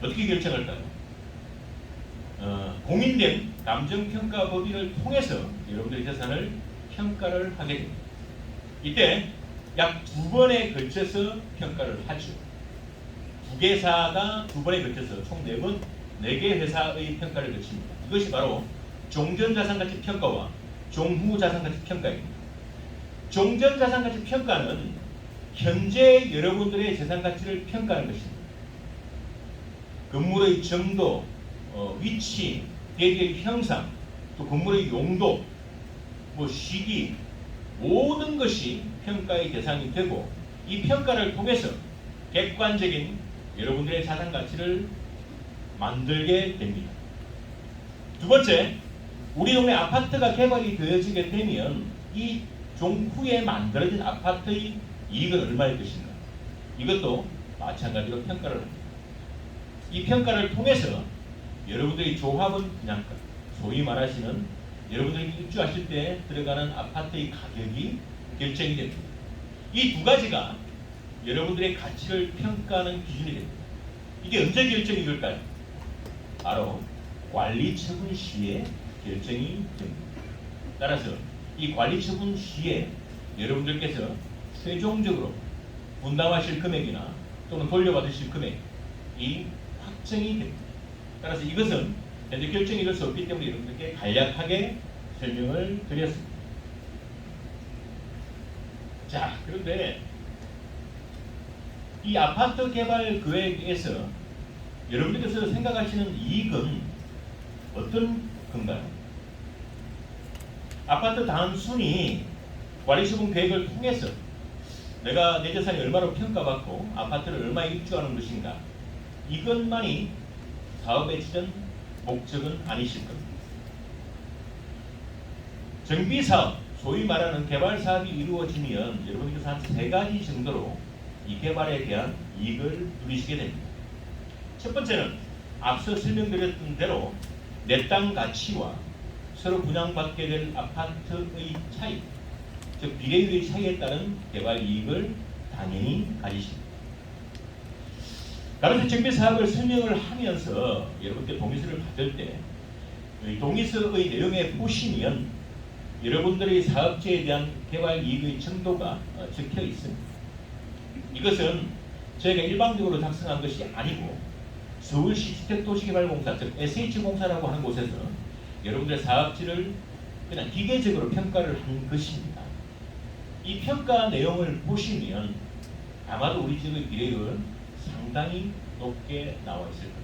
어떻게 결정할까요? 공인된 감정평가 법인을 통해서 여러분들의 재산을 평가를 하게 됩니다. 이때 약 2번에 걸쳐서 평가를 하죠. 2개사가 2번에 걸쳐서 총 4번, 4개 회사의 평가를 거칩니다. 이것이 바로 종전자산가치 평가와 종후자산가치 평가입니다. 종전자산가치 평가는 현재 여러분들의 재산가치를 평가하는 것입니다. 건물의 정도, 위치, 대지의 형상, 또 건물의 용도, 시기 모든 것이 평가의 대상이 되고 이 평가를 통해서 객관적인 여러분들의 자산 가치를 만들게 됩니다. 두 번째, 우리 동네 아파트가 개발이 되어지게 되면 이 종후에 만들어진 아파트의 이익은 얼마일 것인가? 이것도 마찬가지로 평가를 합니다. 이 평가를 통해서 여러분들의 조합은 분양가, 소위 말하시는 여러분들이 입주하실 때 들어가는 아파트의 가격이 결정이 됩니다. 이 두 가지가 여러분들의 가치를 평가하는 기준이 됩니다. 이게 언제 결정이 될까요? 바로 관리처분 시에 결정이 됩니다. 따라서 이 관리 처분 시에 여러분들께서 최종적으로 분담하실 금액이나 또는 돌려받으실 금액이 확정이 됩니다. 따라서 이것은 현재 결정이 될 수 없기 때문에 여러분들께 간략하게 설명을 드렸습니다. 자, 그런데 이 아파트 개발 계획에서 여러분들께서 생각하시는 이익은 어떤 건가요? 아파트 단순히 관리처분 계획을 통해서 내가 내 재산이 얼마로 평가받고 아파트를 얼마에 입주하는 것인가, 이것만이 사업의 진짜 목적은 아니실 겁니다. 정비사업, 소위 말하는 개발 사업이 이루어지면 여러분께서 한 3가지 정도로 이 개발에 대한 이익을 누리시게 됩니다. 첫 번째는 앞서 설명드렸던 대로 내 땅 가치와 서로 분양받게 될 아파트의 차이, 즉 비례율의 차이에 따른 개발 이익을 당연히 가지십니다. 가로세 정비 사업을 설명을 하면서 여러분께 동의서를 받을 때 동의서의 내용에 보시면 여러분들의 사업지에 대한 개발 이익의 정도가 적혀 있습니다. 이것은 저희가 일방적으로 작성한 것이 아니고 서울시 주택도시개발공사, 즉 SH공사라고 하는 곳에서 여러분들의 사업지를 그냥 기계적으로 평가를 한 것입니다. 이 평가 내용을 보시면 아마도 우리 지역의 비례율은 상당히 높게 나와 있을 겁니다.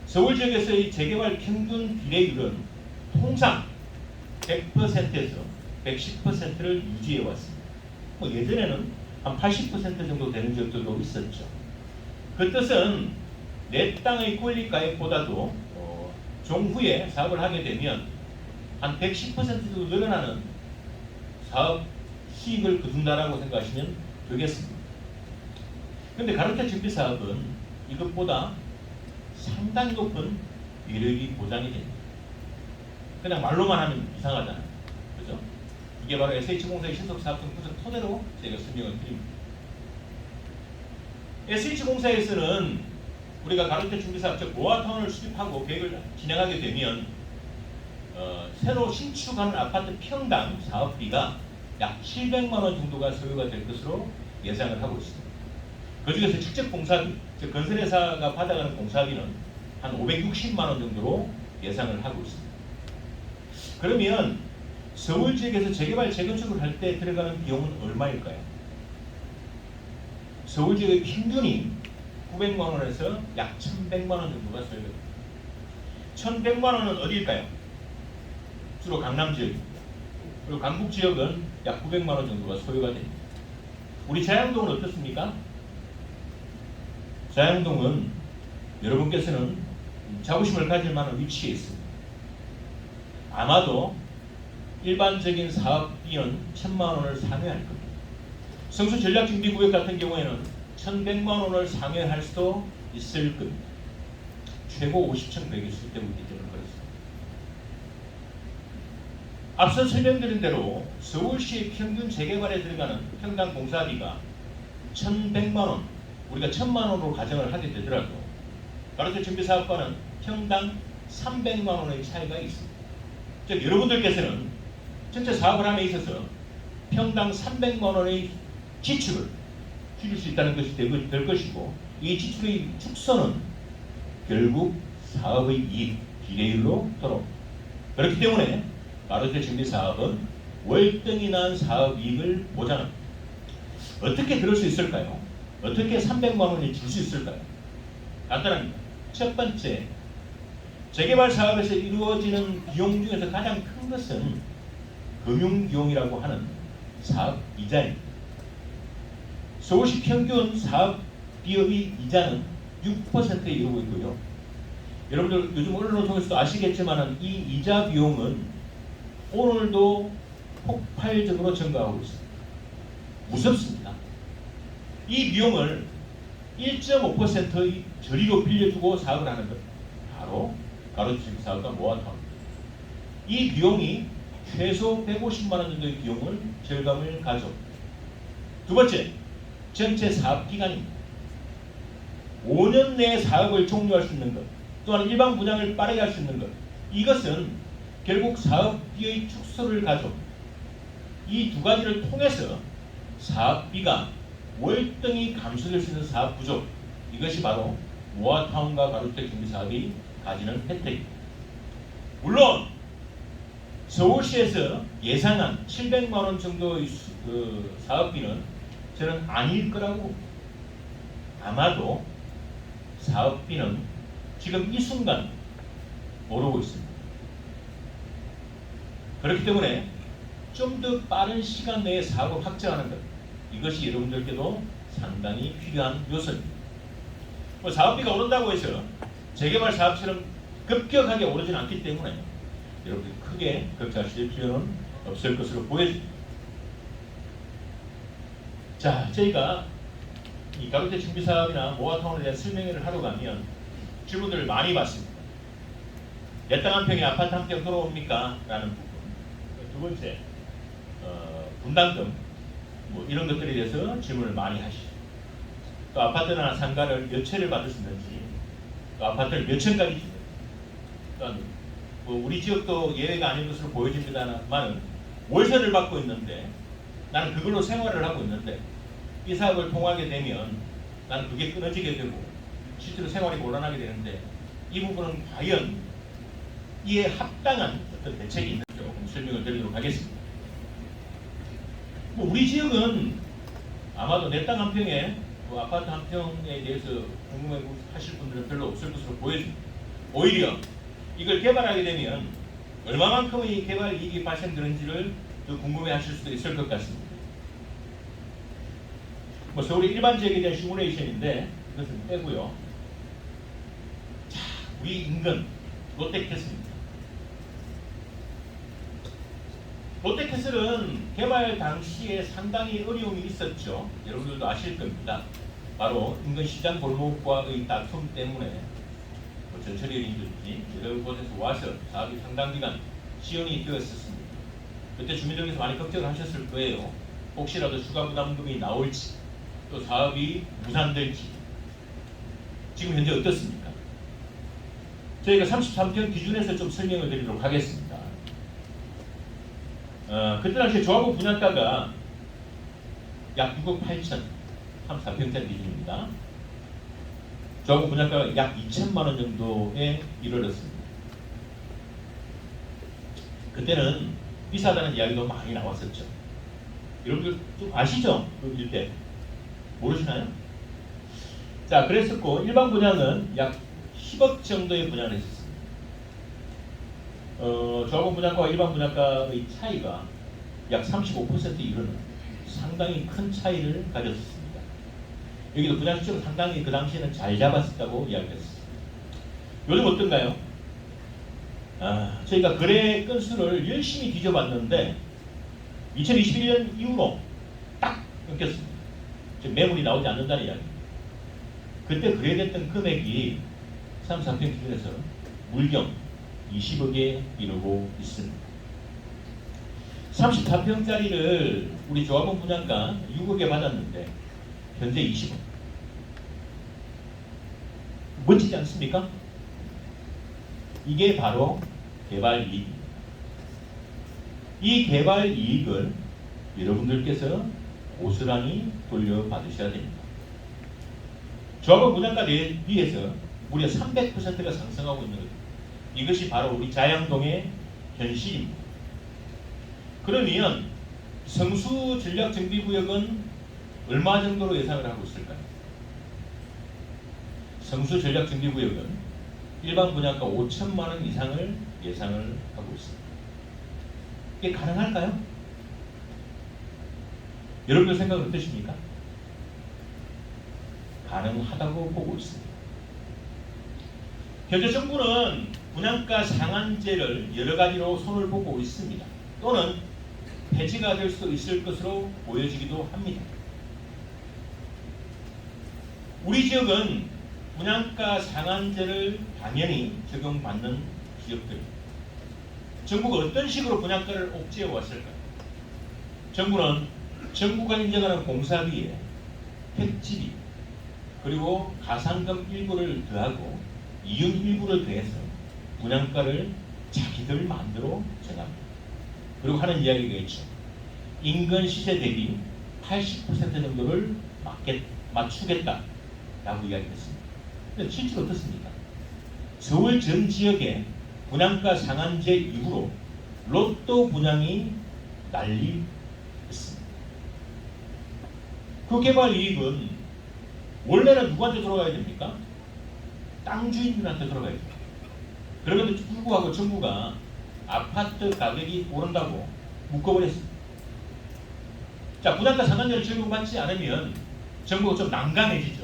서울 지역에서의 재개발 평균 비례율은 통상 100%에서 110%를 유지해 왔습니다. 예전에는 한 80% 정도 되는 지역들도 있었죠. 그 뜻은 내 땅의 권리가액보다도 종후에 사업을 하게 되면 한 110% 정도 늘어나는 사업 수익을 거둔다라고 생각하시면 되겠습니다. 그런데 가로세 정비 사업은 이것보다 상당히 높은 비례율이 보장이 됩니다. 그냥 말로만 하면 이상하잖아요. 그죠? 이게 바로 SH공사의 신속사업성 분석 토대로 제가 설명을 드립니다. SH공사에서는 우리가 가로세 정비사업, 즉 모아타운을 수립하고 계획을 진행하게 되면 새로 신축하는 아파트 평당 사업비가 약 700만 원 정도가 소요가 될 것으로 예상을 하고 있습니다. 그 중에서 직접 공사비, 즉 건설회사가 받아가는 공사비는 한 560만 원 정도로 예상을 하고 있습니다. 그러면 서울 지역에서 재개발, 재건축을 할 때 들어가는 비용은 얼마일까요? 서울 지역의 평균이 900만 원에서 약 1100만 원 정도가 소요됩니다. 1100만 원은 어디일까요? 주로 강남 지역입니다. 그리고 강북 지역은 약 900만 원 정도가 소요가 됩니다. 우리 자양동은 어떻습니까? 자양동은 여러분께서는 자부심을 가질 만한 위치에 있습니다. 아마도 일반적인 사업비는 1000만 원을 상회할 겁니다. 성수 전략준비구역 같은 경우에는 1100만 원을 상회할 수도 있을 겁니다. 최고 50층 구역이 수립되고 있기 때문에 그렇습니다. 앞서 설명드린 대로 서울시의 평균 재개발에 들어가는 평당 공사비가 1100만 원, 우리가 1000만 원으로 가정을 하게 되더라도 가로세 정비사업과는 평당 300만 원의 차이가 있습니다. 즉 여러분들께서는 전체 사업을 함에 있어서 평당 300만 원의 지출을 줄일 수 있다는 것이 될 것이고, 이 지출의 축소는 결국 사업의 이익 비례율로 돌아옵니다. 그렇기 때문에 가로세 정비 사업은 월등히 난 사업 이익을 보장합니다. 어떻게 그럴 수 있을까요? 어떻게 300만 원이 줄 수 있을까요? 간단합니다. 첫 번째, 재개발 사업에서 이루어지는 비용 중에서 가장 큰 것은 금융비용이라고 하는 사업 이자입니다. 서울시 평균 사업비의 이자는 6%에 이르고 있고요. 여러분들 요즘 언론을 통해서도 아시겠지만 이 이자 비용은 오늘도 폭발적으로 증가하고 있습니다. 무섭습니다. 이 비용을 1.5%의 저리로 빌려주고 사업을 하는 것, 바로 가로세 정비 사업과 모아타운입니다. 이 비용이 최소 150만 원 정도의 비용을 절감을 가져옵니다. 두 번째, 전체 사업 기간입니다. 5년 내에 사업을 종료할 수 있는 것, 또한 일반 분양을 빠르게 할 수 있는 것, 이것은 결국 사업비의 축소를 가져 이 두 가지를 통해서 사업비가 월등히 감소될 수 있는 사업 구조, 이것이 바로 모아타운과 가로주택 정비 사업이 가지는 혜택입니다. 물론 서울시에서 예상한 700만 원 정도의 사업비는 저는 아닐 거라고 봅니다. 아마도 사업비는 지금 이 순간 오르고 있습니다. 그렇기 때문에 좀 더 빠른 시간 내에 사업을 확정하는 것, 이것이 여러분들께도 상당히 필요한 요소입니다. 뭐 사업비가 오른다고 해서 재개발 사업처럼 급격하게 오르지는 않기 때문에 여러분들이 크게 걱정하실 필요는 없을 것으로 보여집니다. 자, 저희가 이 가로주택 정비 사업이나 모아타운에 대한 설명회를 하러 가면 질문들을 많이 받습니다. 내 땅 한 평에 아파트 한 평 들어옵니까? 라는 부분. 두 번째, 분담금 뭐 이런 것들에 대해서 질문을 많이 하시죠. 또 아파트나 상가를 몇 채를 받을 수 있는지, 또 아파트를 몇 층까지 주는지, 또한 뭐 우리 지역도 예외가 아닌 것으로 보여집니다만 월세를 받고 있는데 나는 그걸로 생활을 하고 있는데 이 사업을 통하게 되면 나는 그게 끊어지게 되고 실제로 생활이 곤란하게 되는데 이 부분은 과연 이에 합당한 어떤 대책이 있는지 조금 설명을 드리도록 하겠습니다. 뭐 우리 지역은 아마도 내 땅 한 평에 아파트 한 평에 대해서 궁금해 하실 분들은 별로 없을 것으로 보여집니다. 오히려 이걸 개발하게 되면 얼마만큼의 개발 이익이 발생되는지를 더 궁금해 하실 수도 있을 것 같습니다. 뭐 서울의 일반 지역에 대한 시뮬레이션인데 이것은 빼고요. 자, 우리 인근 롯데캐슬입니다. 롯데캐슬은 개발 당시에 상당히 어려움이 있었죠. 여러분들도 아실 겁니다. 바로 인근 시장 골목과의 다툼 때문에 전철이라든지 여러 곳에서 와서 사업이 상당 기간 지연이 되었었습니다. 그때 주민들께서 많이 걱정을 하셨을 거예요. 혹시라도 추가 부담금이 나올지, 또 사업이 무산될지. 지금 현재 어떻습니까? 저희가 33평 기준에서 좀 설명을 드리도록 하겠습니다. 그때 당시에 조합원 분양가가 약 6억 8천 34평짜리 기준입니다. 조합원 분양가가 약 2천만 원 정도에 이르렀습니다. 그때는 비싸다는 이야기도 많이 나왔었죠. 여러분들 좀 아시죠? 그 일대 모르시나요? 자, 그랬었고 일반 분양은 약 10억 정도의 분양을 했었습니다. 조합원 분양가와 일반 분양가의 차이가 약 35% 이르는 상당히 큰 차이를 가졌습니다. 여기도 분양 수익을 상당히 그 당시에는 잘 잡았었다고 이야기했습니다. 요즘 어떤가요? 저희가 거래 건수를 열심히 뒤져봤는데 2021년 이후로 딱 끊겼습니다. 지금 매물이 나오지 않는다는 이야기입니다. 그때 거래됐던 금액이 34평 기준에서 물경 20억에 이르고 있습니다. 34평짜리를 우리 조합원 분양가 6억에 받았는데 현재 20억. 멋지지 않습니까? 이게 바로 개발 이익입니다. 이 개발 이익을 여러분들께서 고스란히 돌려받으셔야 됩니다. 조합원 분양가 대비해서 무려 300%가 상승하고 있는 거죠. 이것이 바로 우리 자양동의 현실입니다. 그러면 성수 전략정비구역은 얼마 정도로 예상을 하고 있을까요? 성수 전략정비구역은 일반 분양가 5천만 원 이상을 예상을 하고 있습니다. 이게 가능할까요? 여러분들 생각은 어떠십니까? 가능하다고 보고 있습니다. 현재 정부는 분양가 상한제를 여러 가지로 손을 보고 있습니다. 또는 폐지가 될 수도 있을 것으로 보여지기도 합니다. 우리 지역은 분양가 상한제를 당연히 적용받는 지역들입니다. 정부가 어떤 식으로 분양가를 옥죄어 왔을까요? 정부는 정부가 인정하는 공사비에 택지비 그리고 가산금 일부를 더하고 이윤 일부를 더해서 분양가를 자기들 마음대로 정합니다. 그리고 하는 이야기가 있죠. 인근 시세 대비 80% 정도를 맞추겠다라고 이야기했습니다. 근데 실제로 어떻습니까? 서울 전 지역의 분양가 상한제 이후로 로또 분양이 난리였습니다. 그 개발 이익은 원래는 누구한테 들어가야 됩니까? 땅 주인들한테 들어가야 됩니다. 그럼에도 불구하고 정부가 아파트 가격이 오른다고 묶어버렸습니다. 자, 분양가 상한제를 적용받지 않으면 정부가 좀 난감해지죠.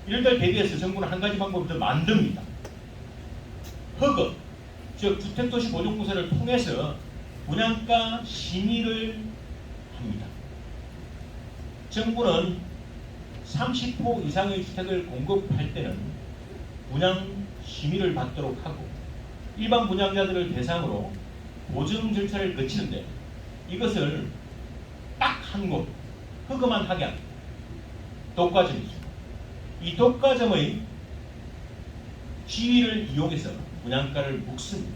이럴 때 대비해서 정부는 한 가지 방법을 더 만듭니다. 허급, 즉 주택도시보존공사를 통해서 분양가 심의를 합니다. 정부는 30호 이상의 주택을 공급할 때는 분양 심의를 받도록 하고 일반 분양자들을 대상으로 보증 절차를 거치는데 이것을 딱 한 곳 허그만 하게 합니다. 독과점이죠. 이 독과점의 지위를 이용해서 분양가를 묶습니다.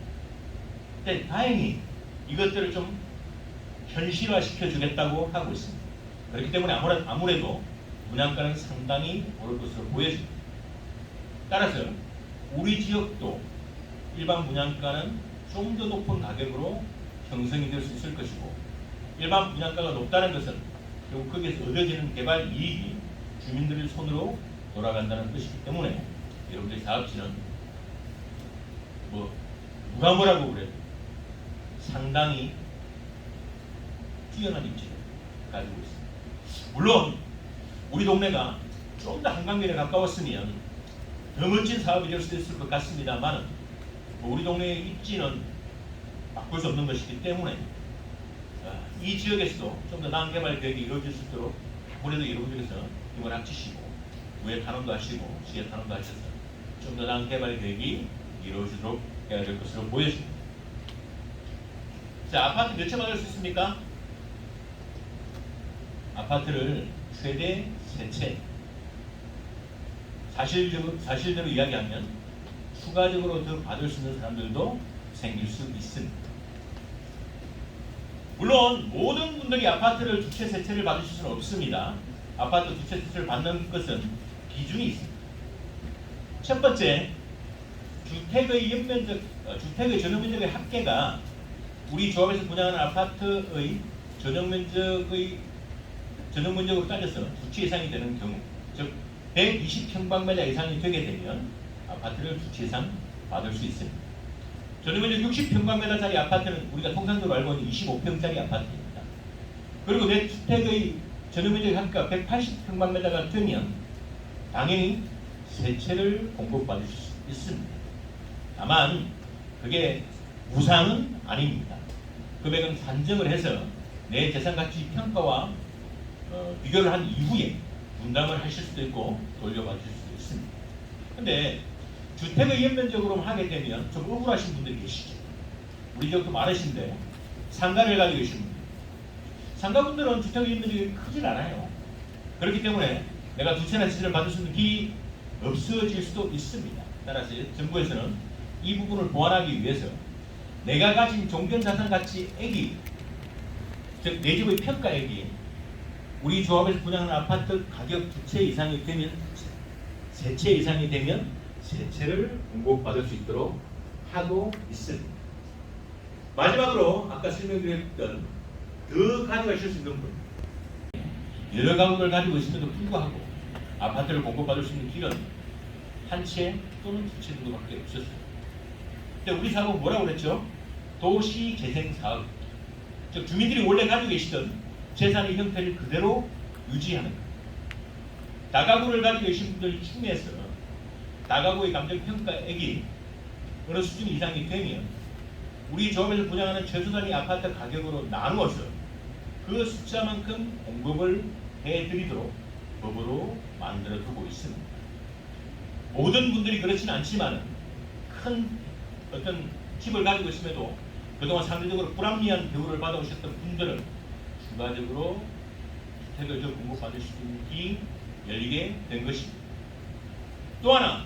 근데 다행히 이것들을 좀 현실화시켜 주겠다고 하고 있습니다. 그렇기 때문에 아무래도 분양가는 상당히 오를 것으로 보여집니다. 따라서 우리 지역도 일반 분양가는 좀 더 높은 가격으로 형성이 될 수 있을 것이고 일반 분양가가 높다는 것은 결국 거기에서 얻어지는 개발 이익이 주민들의 손으로 돌아간다는 것이기 때문에 여러분들의 사업지는 누가 뭐라고 그래도 상당히 뛰어난 입지를 가지고 있습니다. 물론 우리 동네가 좀 더 한강변에 가까웠으면 더 멋진 사업이 될 수도 있을 것 같습니다만 우리 동네의 입지는 바꿀 수 없는 것이기 때문에 이 지역에서도 좀 더 나은 개발 계획이 이루어질 수 있도록 아무래도 여러분들께서 힘을 합치시고 구에 탄원도 하시고 시에 탄원도 하셔서 좀 더 나은 개발 계획이 이루어지도록 해야 될 것으로 보여집니다. 자, 아파트 몇 채 받을 수 있습니까? 아파트를 최대 3채. 사실대로 이야기하면 추가적으로 더 받을 수 있는 사람들도 생길 수 있습니다. 물론 모든 분들이 아파트를 2채, 3채를 받으실 수는 없습니다. 아파트 2채, 3채를 받는 것은 기준이 있습니다. 첫 번째, 주택의 전용면적의 합계가 우리 조합에서 분양하는 아파트의 전용면적으로 따져서 2채 이상이 되는 경우, 즉 120평방미터 이상이 되게 되면 아파트를 2채 이상 받을 수 있습니다. 전용면적 60평방미터짜리 아파트는 우리가 통상적으로 알고 있는 25평짜리 아파트입니다. 그리고 내 주택의 전용면적 합계가 180평방미터가 되면 당연히 3채를 공급받을 수 있습니다. 다만 그게 무상은 아닙니다. 금액은 산정을 해서 내 재산가치 평가와 비교를 한 이후에 분담을 하실 수도 있고 돌려받으실 수도 있습니다. 근데 주택의 연면적으로 하게 되면 좀 억울하신 분들이 계시죠. 우리 지역도 많으신데 상가를 가지고 계신 분들. 상가분들은 주택의 연면적이 크질 않아요. 그렇기 때문에 내가 2채나 3채를 받을 수 있는 길이 없어질 수도 있습니다. 따라서 정부에서는 이 부분을 보완하기 위해서 내가 가진 종전자산 가치액이, 즉 내 집의 평가액이 우리 조합에서 분양하는 아파트 가격 2채 이상이 되면 3채 이상이 되면 3채를 공급받을 수 있도록 하고 있습니다. 마지막으로 아까 설명드렸던 더 가져가실 수 있는 분, 여러 가구를 가지고 있음에도 불구하고 아파트를 공급받을 수 있는 길은 1채 또는 2채 정도밖에 없었어요. 근데 우리 사업은 뭐라고 그랬죠? 도시재생사업, 즉 주민들이 원래 가지고 계시던 재산의 형태를 그대로 유지하는 것. 다가구를 가지고 계신 분들 중에서 다가구의 감정평가액이 어느 수준 이상이 되면 우리 조합에서 분양하는 최소 단위 아파트 가격으로 나누어서 그 숫자만큼 공급을 해드리도록 법으로 만들어 두고 있습니다. 모든 분들이 그렇지는 않지만 큰 어떤 집을 가지고 있음에도 그동안 상대적으로 불합리한 대우를 받아오셨던 분들은 추가적으로 주택을 더 공급받을 수 있는 길이 열리게 된 것입니다. 또 하나,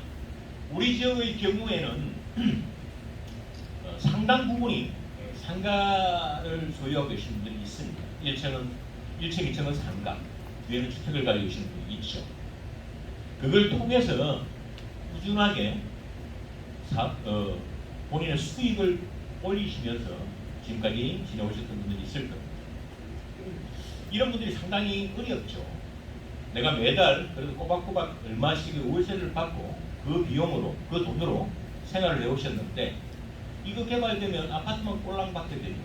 우리 지역의 경우에는 상당 부분이 상가를 소유하고 계신 분들이 있습니다. 1층, 2층은 상가, 위에는 주택을 가지고 계시는 분이 있죠. 그걸 통해서 꾸준하게 본인의 수익을 올리시면서 지금까지 지내오셨던 분들이 있을 겁니다. 이런 분들이 상당히 어렵죠. 내가 매달 그래도 꼬박꼬박 얼마씩의 월세를 받고 그 비용으로, 그 돈으로 생활을 해오셨는데 이거 개발되면 아파트만 꼴랑박게 되죠.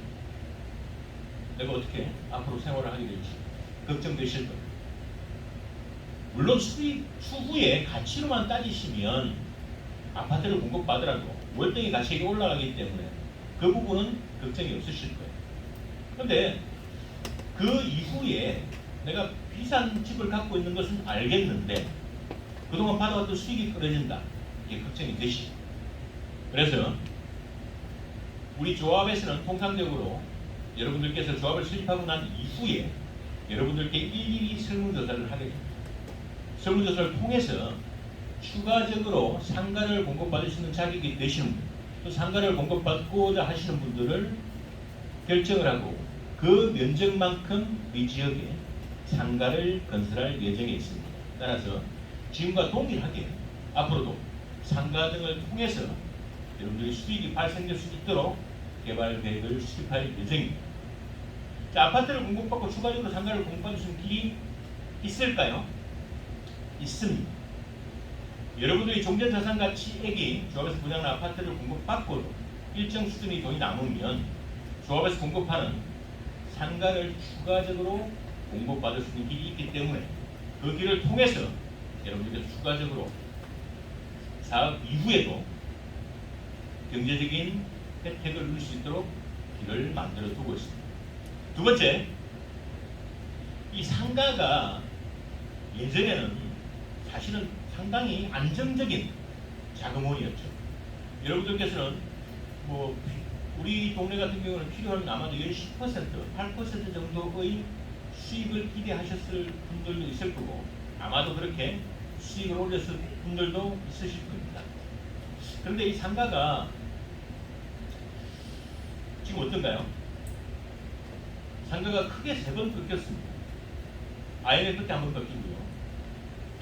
내가 어떻게 앞으로 생활을 하게 될지 걱정되실 겁니다. 물론 수익 추후에 가치로만 따지시면 아파트를 공급받으라도 월등히 가치가 올라가기 때문에 그 부분은 걱정이 없으실 거예요. 그런데 그 이후에 내가 비싼 집을 갖고 있는 것은 알겠는데 그동안 받아왔던 수익이 떨어진다. 이게 걱정이 되시죠. 그래서 우리 조합에서는 통상적으로 여러분들께서 조합을 수립하고 난 이후에 여러분들께 일일이 설문조사를 하게 됩니다. 설문조사를 통해서 추가적으로 상가를 공급받을 수 있는 자격이 되시는 분, 또 상가를 공급받고자 하시는 분들을 결정을 하고 그 면적만큼 이 지역에 상가를 건설할 예정에 있습니다. 따라서 지금과 동일하게 앞으로도 상가 등을 통해서 여러분들이 수익이 발생될 수 있도록 개발 계획을 수립할 예정입니다. 자, 아파트를 공급받고 추가적으로 상가를 공급받을 수 있는 길이 있을까요? 있습니다. 여러분들이 종전자산가치액이 조합에서 분양한 아파트를 공급받고도 일정 수준의 돈이 남으면 조합에서 공급하는 상가를 추가적으로 공급받을 수 있는 길이 있기 때문에 그 길을 통해서 여러분들께서 추가적으로 사업 이후에도 경제적인 혜택을 누릴 수 있도록 길을 만들어 두고 있습니다. 두 번째, 이 상가가 예전에는 사실은 상당히 안정적인 자금원이었죠. 여러분들께서는 뭐 우리 동네 같은 경우는 필요한 아마도 10%, 8% 정도의 수익을 기대하셨을 분들도 있을 거고 아마도 그렇게 수익을 올렸을 분들도 있으실 겁니다. 그런데 이 상가가 지금 어떤가요? 상가가 크게 3번 꺾였습니다. IMF 때 한번 꺾이고요.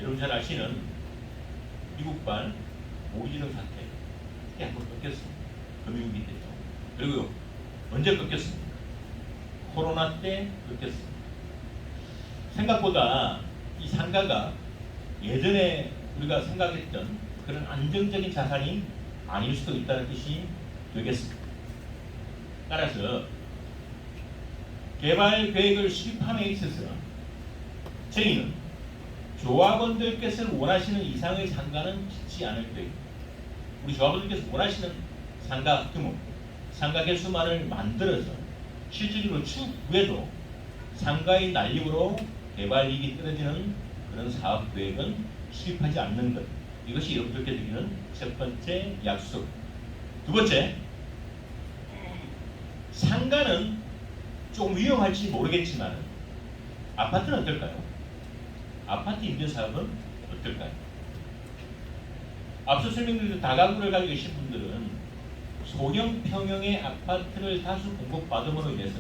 여러분 잘 아시는 미국발 모기지능 사태 때 한번 꺾였습니다. 금융위기 때죠. 그리고 언제 꺾였습니까? 코로나 때 꺾였습니다. 생각보다 이 상가가 예전에 우리가 생각했던 그런 안정적인 자산이 아닐 수도 있다는 뜻이 되겠습니다. 따라서 개발 계획을 수립함에 있어서 저희는 조합원들께서 원하시는 이상의 상가는 짓지 않을 계획입니다. 우리 조합원들께서 원하시는 상가 규모, 상가 개수만을 만들어서 실질적으로 추후에도 상가의 난립으로 개발 이익이 떨어지는 그런 사업 계획은 수립하지 않는 것. 이것이 여러분들께 드리는 첫 번째 약속. 두 번째, 상가는 좀 위험할지 모르겠지만 아파트는 어떨까요? 아파트 임대 사업은 어떨까요? 앞서 설명드린 다가구를 가지고 계신 분들은 소형 평형의 아파트를 다수 공급받음으로 인해서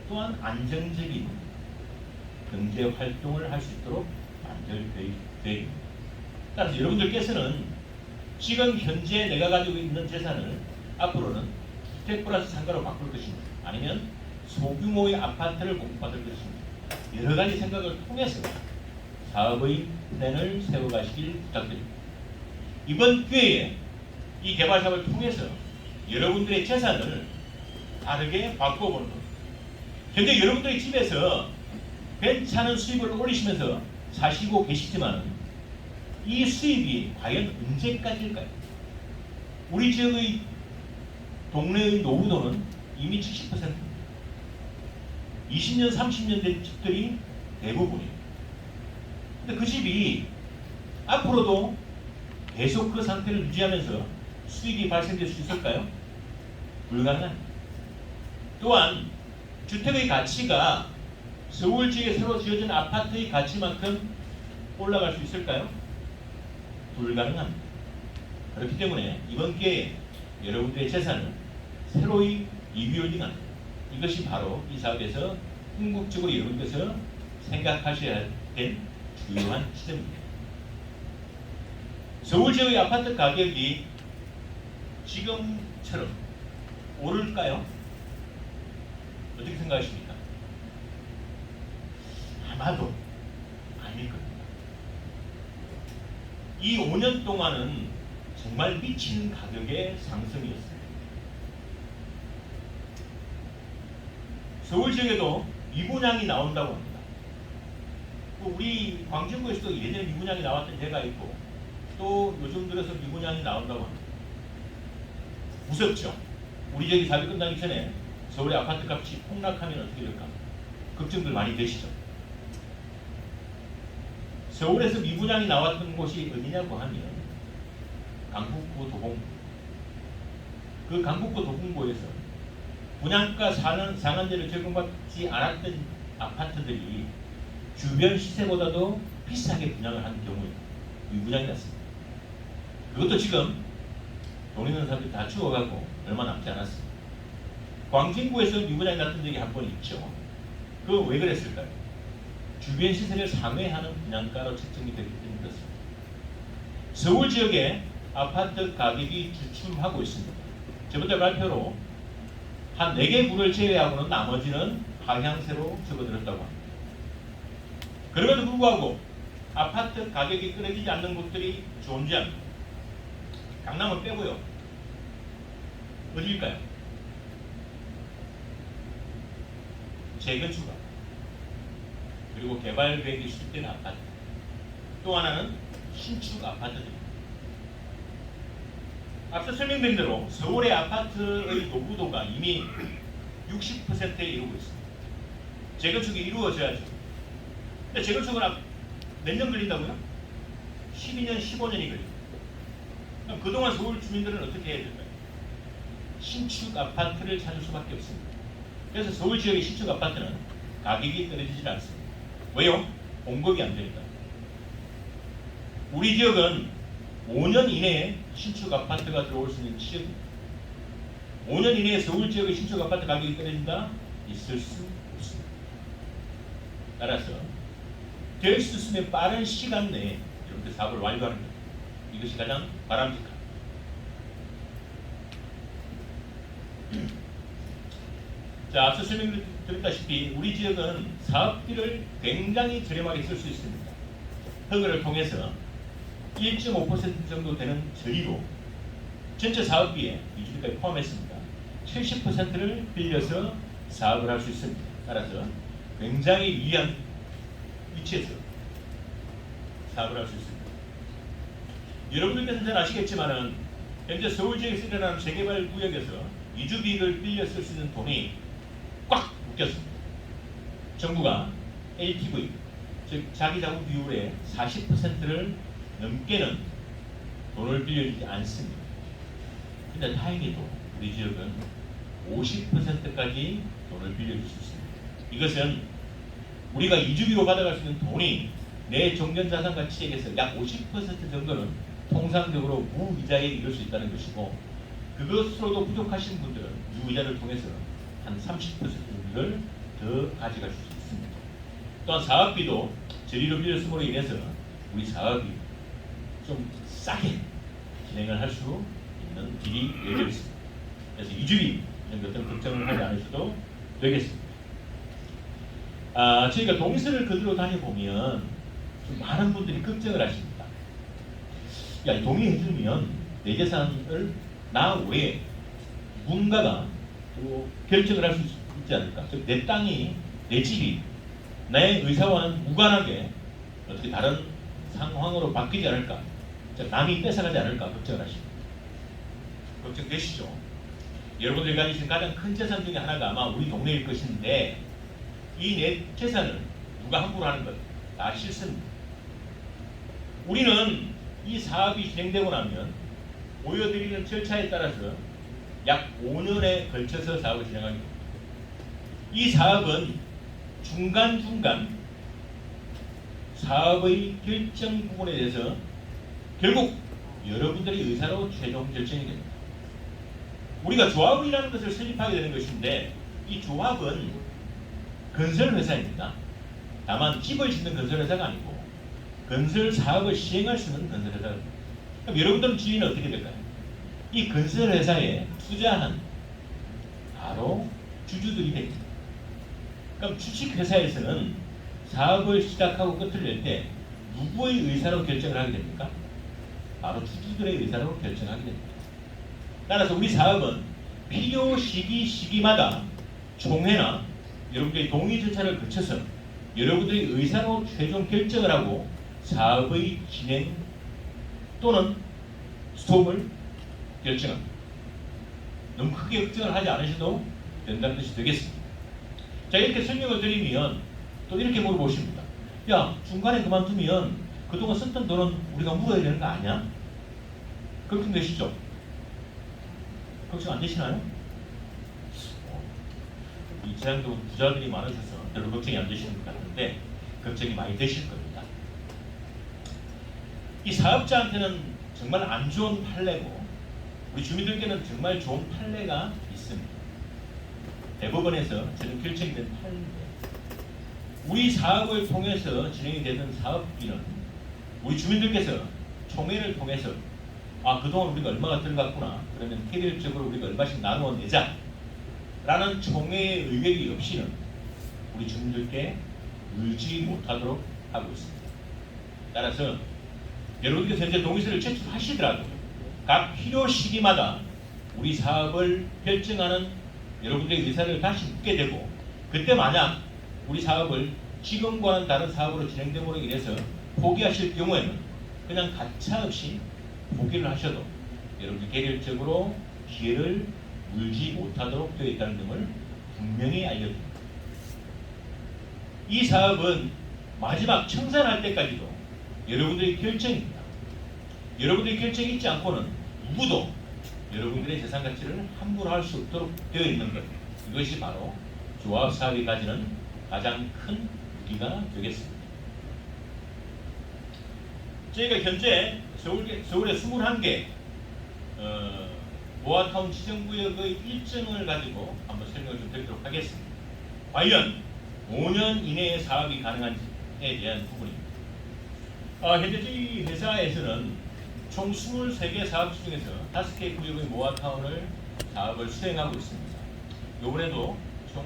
또한 안정적인 경제 활동을 할 수 있도록 만들 계획입니다. 따라서 여러분들께서는 지금 현재 내가 가지고 있는 재산을 앞으로는 주택 플러스 상가로 바꿀 것입니다. 아니면 소규모의 아파트를 공급받을 것입니다. 여러 가지 생각을 통해서 사업의 플랜을 세워가시길 부탁드립니다. 이번 기회에 이 개발 사업을 통해서 여러분들의 재산을 다르게 바꿔보는 겁니다. 현재 여러분들의 집에서 괜찮은 수입을 올리시면서 사시고 계시지만 이 수입이 과연 언제까지일까요? 우리 지역의 동네의 노후도는 이미 70%입니다. 20년, 30년 된 집들이 대부분이에요. 근데 그 집이 앞으로도 계속 그 상태를 유지하면서 수익이 발생될 수 있을까요? 불가능합니다. 또한 주택의 가치가 서울 지역에 새로 지어진 아파트의 가치만큼 올라갈 수 있을까요? 불가능합니다. 그렇기 때문에 이번 기회에 여러분들의 재산을 새로이 리빌딩하는 이것이 바로 이 사업에서 궁극적으로 여러분께서 생각하셔야 될 주요한 지점입니다. 서울 지역의 아파트 가격이 지금처럼 오를까요? 어떻게 생각하십니까? 아마도 아닐 겁니다. 이 5년 동안은 정말 미친 가격의 상승이었습니다. 서울 지역에도 미분양이 나온다고 합니다. 우리 광진구에서도 예전에 미분양이 나왔던 데가 있고 또 요즘 들어서 미분양이 나온다고 합니다. 무섭죠? 우리 지역이 사업이 끝나기 전에 서울의 아파트 값이 폭락하면 어떻게 될까? 걱정들 많이 되시죠? 서울에서 미분양이 나왔던 곳이 어디냐고 하면 강북구 도봉구. 그 강북구 도봉구에서 분양가 상한제를 적용받지 않았던 아파트들이 주변 시세보다도 비싸게 분양을 한 경우에 미분양이 났습니다. 그것도 지금 돈 있는 사람들이 다 죽어가고 얼마 남지 않았습니다. 광진구에서 미분양이 났던 적이 한 번 있죠. 그거 왜 그랬을까요? 주변 시세를 상회하는 분양가로 책정이 됐기 때문에 그렇습니다. 서울 지역에 아파트 가격이 주춤하고 있습니다. 저번에 발표로 한 4개 구를 제외하고는 나머지는 하향세로 접어들었다고 합니다. 그럼에도 불구하고 아파트 가격이 끊어지지 않는 곳들이 존재합니다. 강남은 빼고요. 어디일까요? 재건축 그리고 개발 계획이 수립된 아파트. 또 하나는 신축 아파트들입니다. 앞서 설명드린 대로 서울의 아파트의 노후도가 이미 60%에 이르고 있습니다. 재건축이 이루어져야죠. 근데 재건축은 몇 년 걸린다고요? 12년, 15년이 걸립니다. 그럼 그동안 서울 주민들은 어떻게 해야 될까요? 신축 아파트를 찾을 수밖에 없습니다. 그래서 서울 지역의 신축 아파트는 가격이 떨어지질 않습니다. 왜요? 공급이 안 되니까. 우리 지역은 5년 이내에 신축 아파트가 들어올 수 있는 지역입니다. 5년 이내에 서울 지역의 신축 아파트 가격이 떨어진다? 있을 수 없습니다. 따라서 될 수 있으면 빠른 시간 내에 이렇게 사업을 완료하는 것. 이것이 가장 바람직합니다. 자, 앞서 설명드렸다시피 우리 지역은 사업비를 굉장히 저렴하게 쓸 수 있습니다. 허그를 통해서 1.5% 정도 되는 저리로 전체 사업비에 이주비까지 포함했습니다. 70%를 빌려서 사업을 할 수 있습니다. 따라서 굉장히 유리한 위치에서 사업을 할 수 있습니다. 여러분들께서는 잘 아시겠지만은 현재 서울 지역에서 일어나는 재개발 구역에서 이주비를 빌려 쓸 수 있는 돈이 꽉 묶였습니다. 정부가 LTV, 즉 자기 자본 비율의 40%를 넘게는 돈을 빌려주지 않습니다. 근데 다행히도 우리 지역은 50%까지 돈을 빌려줄 수 있습니다. 이것은 우리가 이주비로 받아갈 수 있는 돈이 내 종전자산 가치액에서 약 50% 정도는 통상적으로 무이자에 이를 수 있다는 것이고, 그것으로도 부족하신 분들은 유이자를 통해서 한 30% 정도를 더 가져갈 수 있습니다. 또한 사업비도 저리로 빌렸음으로 인해서 우리 사업이 좀 싸게 진행을 할 수 있는 길이 열려 있습니다. 그래서 이주비 이런 것들은 걱정을 하지 않으셔도 되겠습니다. 저희가 동의서를 그대로 다녀보면 좀 많은 분들이 걱정을 하십니다. 야, 동의해주면 내 재산을 나 외에 누군가가 또 결정을 할 수 있지 않을까? 즉, 내 땅이, 내 집이 내 의사와는 무관하게 어떻게 다른 상황으로 바뀌지 않을까? 즉, 남이 뺏어가지 않을까 걱정을 하십니다. 걱정되시죠? 여러분들이 가지신 가장 큰 재산 중에 하나가 아마 우리 동네일 것인데, 이 내 재산을 누가 함부로 하는 것 다 싫습니다. 우리는 이 사업이 진행되고 나면 보여드리는 절차에 따라서 약 5년에 걸쳐서 사업을 진행합니다. 이 사업은 중간중간 사업의 결정 부분에 대해서 결국 여러분들의 의사로 최종 결정이 됩니다. 우리가 조합이라는 것을 설립하게 되는 것인데 이 조합은 건설회사입니다. 다만 집을 짓는 건설회사가 아니고 건설 사업을 시행할 수 있는 건설회사입니다. 그럼 여러분들은 주인은 어떻게 될까요? 이 건설회사에 투자한 바로 주주들이 됩니다. 그럼 주식회사에서는 사업을 시작하고 끝을 낼 때 누구의 의사로 결정을 하게 됩니까? 바로 주주들의 의사로 결정하게 됩니다. 따라서 우리 사업은 필요 시기마다 총회나 여러분들의 동의 절차를 거쳐서 여러분들의 의사로 최종 결정을 하고 사업의 진행 또는 스톱을 결정합니다. 너무 크게 걱정을 하지 않으셔도 된다는 뜻이 되겠습니다. 자, 이렇게 설명을 드리면 또 이렇게 물어보십니다. 야, 중간에 그만두면 그동안 썼던 돈은 우리가 물어야 되는 거 아니야? 걱정되시죠? 걱정 안 되시나요? 이 재량도 부자들이 많으셔서 별로 걱정이 안 되시는 것 같은데 걱정이 많이 되실 겁니다. 이 사업자한테는 정말 안 좋은 판례고 우리 주민들께는 정말 좋은 판례가 있습니다. 대법원에서 지금 결정된 판례. 우리 사업을 통해서 진행이 되는 사업비는 우리 주민들께서 총회를 통해서 그동안 우리가 얼마가 들어갔구나. 그러면 개별적으로 우리가 얼마씩 나누어 내자. 라는 총회의 의결이 없이는 우리 주민들께 물지 못하도록 하고 있습니다. 따라서 여러분께서 현재 동의서를 제출하시더라도 각 필요 시기마다 우리 사업을 결정하는 여러분들의 의사를 다시 묻게 되고 그때 만약 우리 사업을 지금과는 다른 사업으로 진행됨으로 인해서 포기하실 경우에는 그냥 가차없이 포기를 하셔도 여러분들 개별적으로 기회를 물지 못하도록 되어 있다는 점을 분명히 알려드립니다. 이 사업은 마지막 청산할 때까지도 여러분들의 결정입니다. 여러분들의 결정이 있지 않고는 누구도 여러분들의 재산 가치를 함부로 할 수 없도록 되어 있는 것. 이것이 바로 조합 사업이 가지는 가장 큰 무기가 되겠습니다. 저희가 현재 서울의 21개 모아타운 지정구역의 일정을 가지고 한번 설명을 좀 드리도록 하겠습니다. 과연 5년 이내에 사업이 가능한지에 대한 부분입니다. 현재 저희 회사에서는 총 23개 사업지 중에서 5개 구역의 모아타운을 사업을 수행하고 있습니다. 이번에도 총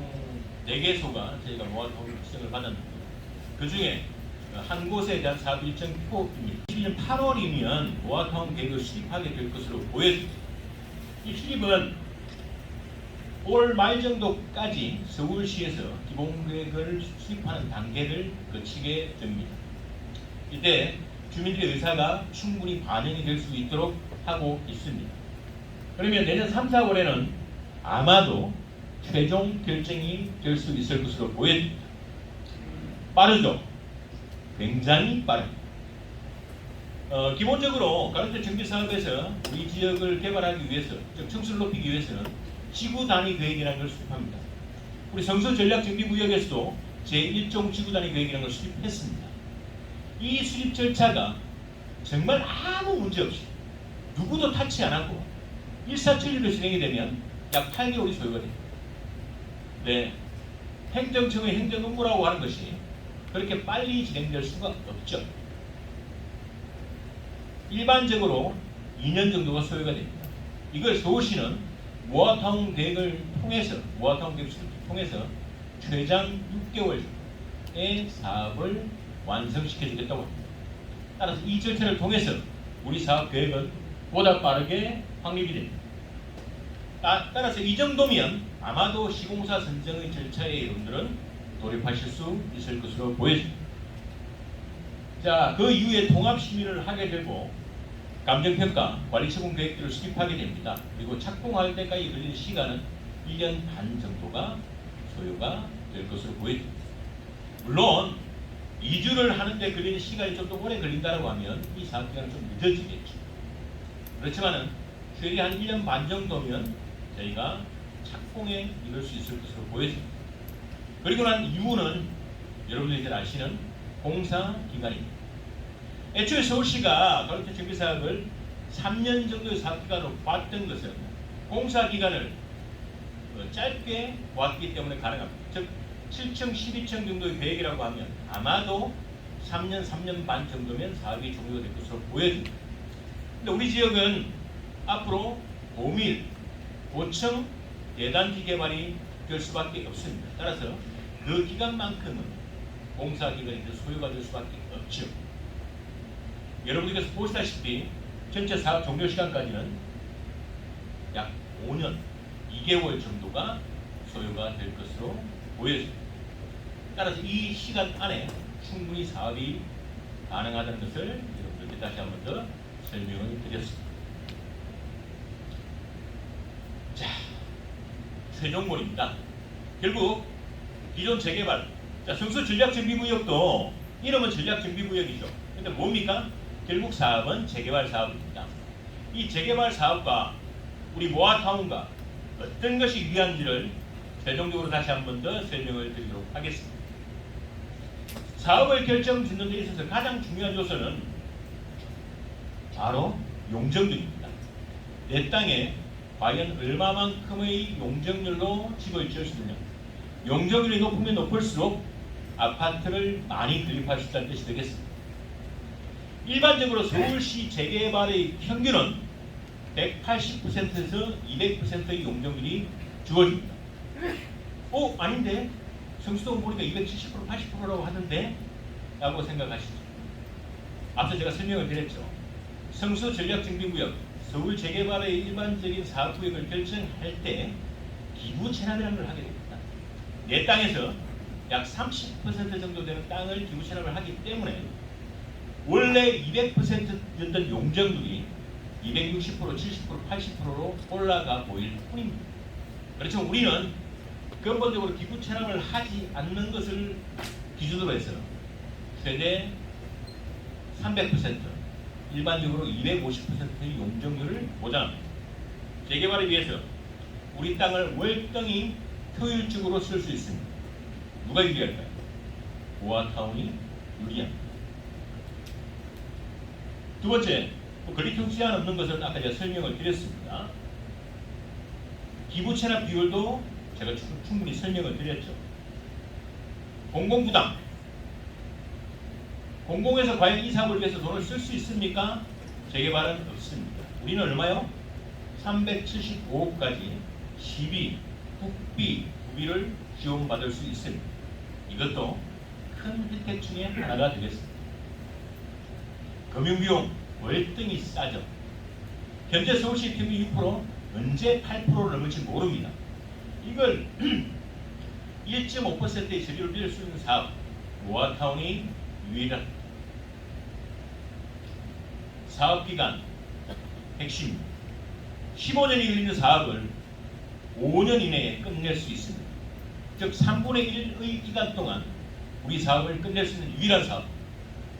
4개소가 저희가 모아타운 지정을 받았는데 그 중에 한 곳에 대한 사업 일정 표입니다. 2021년 8월이면 모아타운 계획을 수립하게 될 것으로 보여집니다. 이 수립은 올 말 정도까지 서울시에서 기본계획을 수립하는 단계를 거치게 됩니다. 이때 주민들의 의사가 충분히 반영이 될 수 있도록 하고 있습니다. 그러면 내년 3, 4월에는 아마도 최종 결정이 될 수 있을 것으로 보여집니다. 빠르죠? 굉장히 빠릅니다. 기본적으로 가로등 정비 사업에서 우리 지역을 개발하기 위해서, 즉 청수를 높이기 위해서는 지구 단위 계획이라는 걸 수립합니다. 우리 성서 전략 정비 구역에서도 제1종 지구 단위 계획이라는 걸 수립했습니다. 이 수립 절차가 정말 아무 문제 없이 누구도 타치 안 하고 일사천리로 진행이 되면 약 8개월이 소요가 됩니다. 네, 행정청의 행정 업무라고 하는 것이 그렇게 빨리 진행될 수가 없죠. 일반적으로 2년 정도가 소요가 됩니다. 이걸 서울시는 모아타운 계획을 통해서, 모아타운 계획 수립을 통해서 최장 6개월 정도의 사업을 완성시켜주겠다고 합니다. 따라서 이 절차를 통해서 우리 사업 계획은 보다 빠르게 확립이 됩니다. 따라서 이 정도면 아마도 시공사 선정의 절차에 여러분들은 돌입하실 수 있을 것으로 보여집니다. 자, 그 이후에 통합심의를 하게 되고 감정평가, 관리처분 계획들을 수립하게 됩니다. 그리고 착공할 때까지 걸리는 시간은 1년 반 정도가 소요가 될 것으로 보여집니다. 물론 이주를 하는데 걸리는 시간이 좀 더 오래 걸린다고 하면 이 사업기간은 좀 늦어지겠죠. 그렇지만은 최대 한 1년 반 정도면 저희가 착공에 이룰 수 있을 것으로 보여집니다. 그리고 난 이후는 여러분들이 잘 아시는 공사 기간입니다. 애초에 서울시가 가로등 정비 사업을 3년 정도의 사업 기간으로 봤던 것은 공사 기간을 짧게 보았기 때문에 가능합니다. 즉 7층, 12층 정도의 계획이라고 하면 아마도 3년, 3년 반 정도면 사업이 종료가 될 것으로 보여집니다. 근데 우리 지역은 앞으로 고밀, 고층, 대단지 개발이 될 수밖에 없습니다. 따라서 그 기간만큼은 공사 기간이 더 소요가 될 수밖에 없죠. 여러분들께서 보시다시피 전체 사업 종료 시간까지는 약 5년, 2개월 정도가 소요가 될 것으로 보여집니다. 따라서 이 시간 안에 충분히 사업이 가능하다는 것을 여러분들께 다시 한 번 더 설명을 드렸습니다. 자, 최종본입니다. 결국 기존 재개발, 자, 성수 전략정비구역도 이름은 전략정비구역이죠. 근데 뭡니까? 결국 사업은 재개발 사업입니다. 이 재개발 사업과 우리 모아타운과 어떤 것이 유의한지를 최종적으로 다시 한 번 더 설명을 드리도록 하겠습니다. 사업을 결정짓는 데 있어서 가장 중요한 요소는 바로 용적률입니다. 내 땅에 과연 얼마만큼의 용적률로 집을 지을 수 있느냐. 용적률이 높으면 높을수록 아파트를 많이 건립할 수 있다는 뜻이 되겠습니다. 일반적으로 서울시 재개발의 평균은 180%에서 200%의 용적률이 주어집니다. 아닌데? 성수동 보니까 270%, 80%라고 하던데? 라고 생각하시죠. 앞서 제가 설명을 드렸죠. 성수 전략정비구역, 서울 재개발의 일반적인 사업구역을 결정할 때 기부 체납이라는 걸 하게 됩니다. 내 땅에서 약 30% 정도 되는 땅을 기부 체납을 하기 때문에 원래 200%였던 용적률이 260%, 70%, 80%로 올라가 보일 뿐입니다. 그렇지만 우리는 근본적으로 기부 체납을 하지 않는 것을 기준으로 해서 최대 300%, 일반적으로 250%의 용적률을 보장합니다. 재개발을 위해서 우리 땅을 월등히 효율적으로 쓸 수 있습니다. 누가 유리할까요? 모아타운이 유리합니다. 두 번째, 건립형 제한 없는 것은 아까 제가 설명을 드렸습니다. 기부 체납 비율도 제가 충분히 설명을 드렸죠. 공공부담. 공공에서 과연 이 사업을 위해서 돈을 쓸 수 있습니까? 재개발은 없습니다. 우리는 얼마요? 375억까지 시비, 국비, 구비를 지원받을 수 있습니다. 이것도 큰 혜택 중에 하나가 되겠습니다. 금융비용 월등히 싸죠. 현재 서울시 평균 6%, 언제 8%를 넘을지 모릅니다. 이걸 1.5%의 세율을 빌릴 수 있는 사업, 모아타운이 유일합니다. 사업기간 핵심 15년이 걸리는 사업을 5년 이내에 끝낼 수 있습니다. 즉 3분의 1의 기간 동안 우리 사업을 끝낼 수 있는 유일한 사업,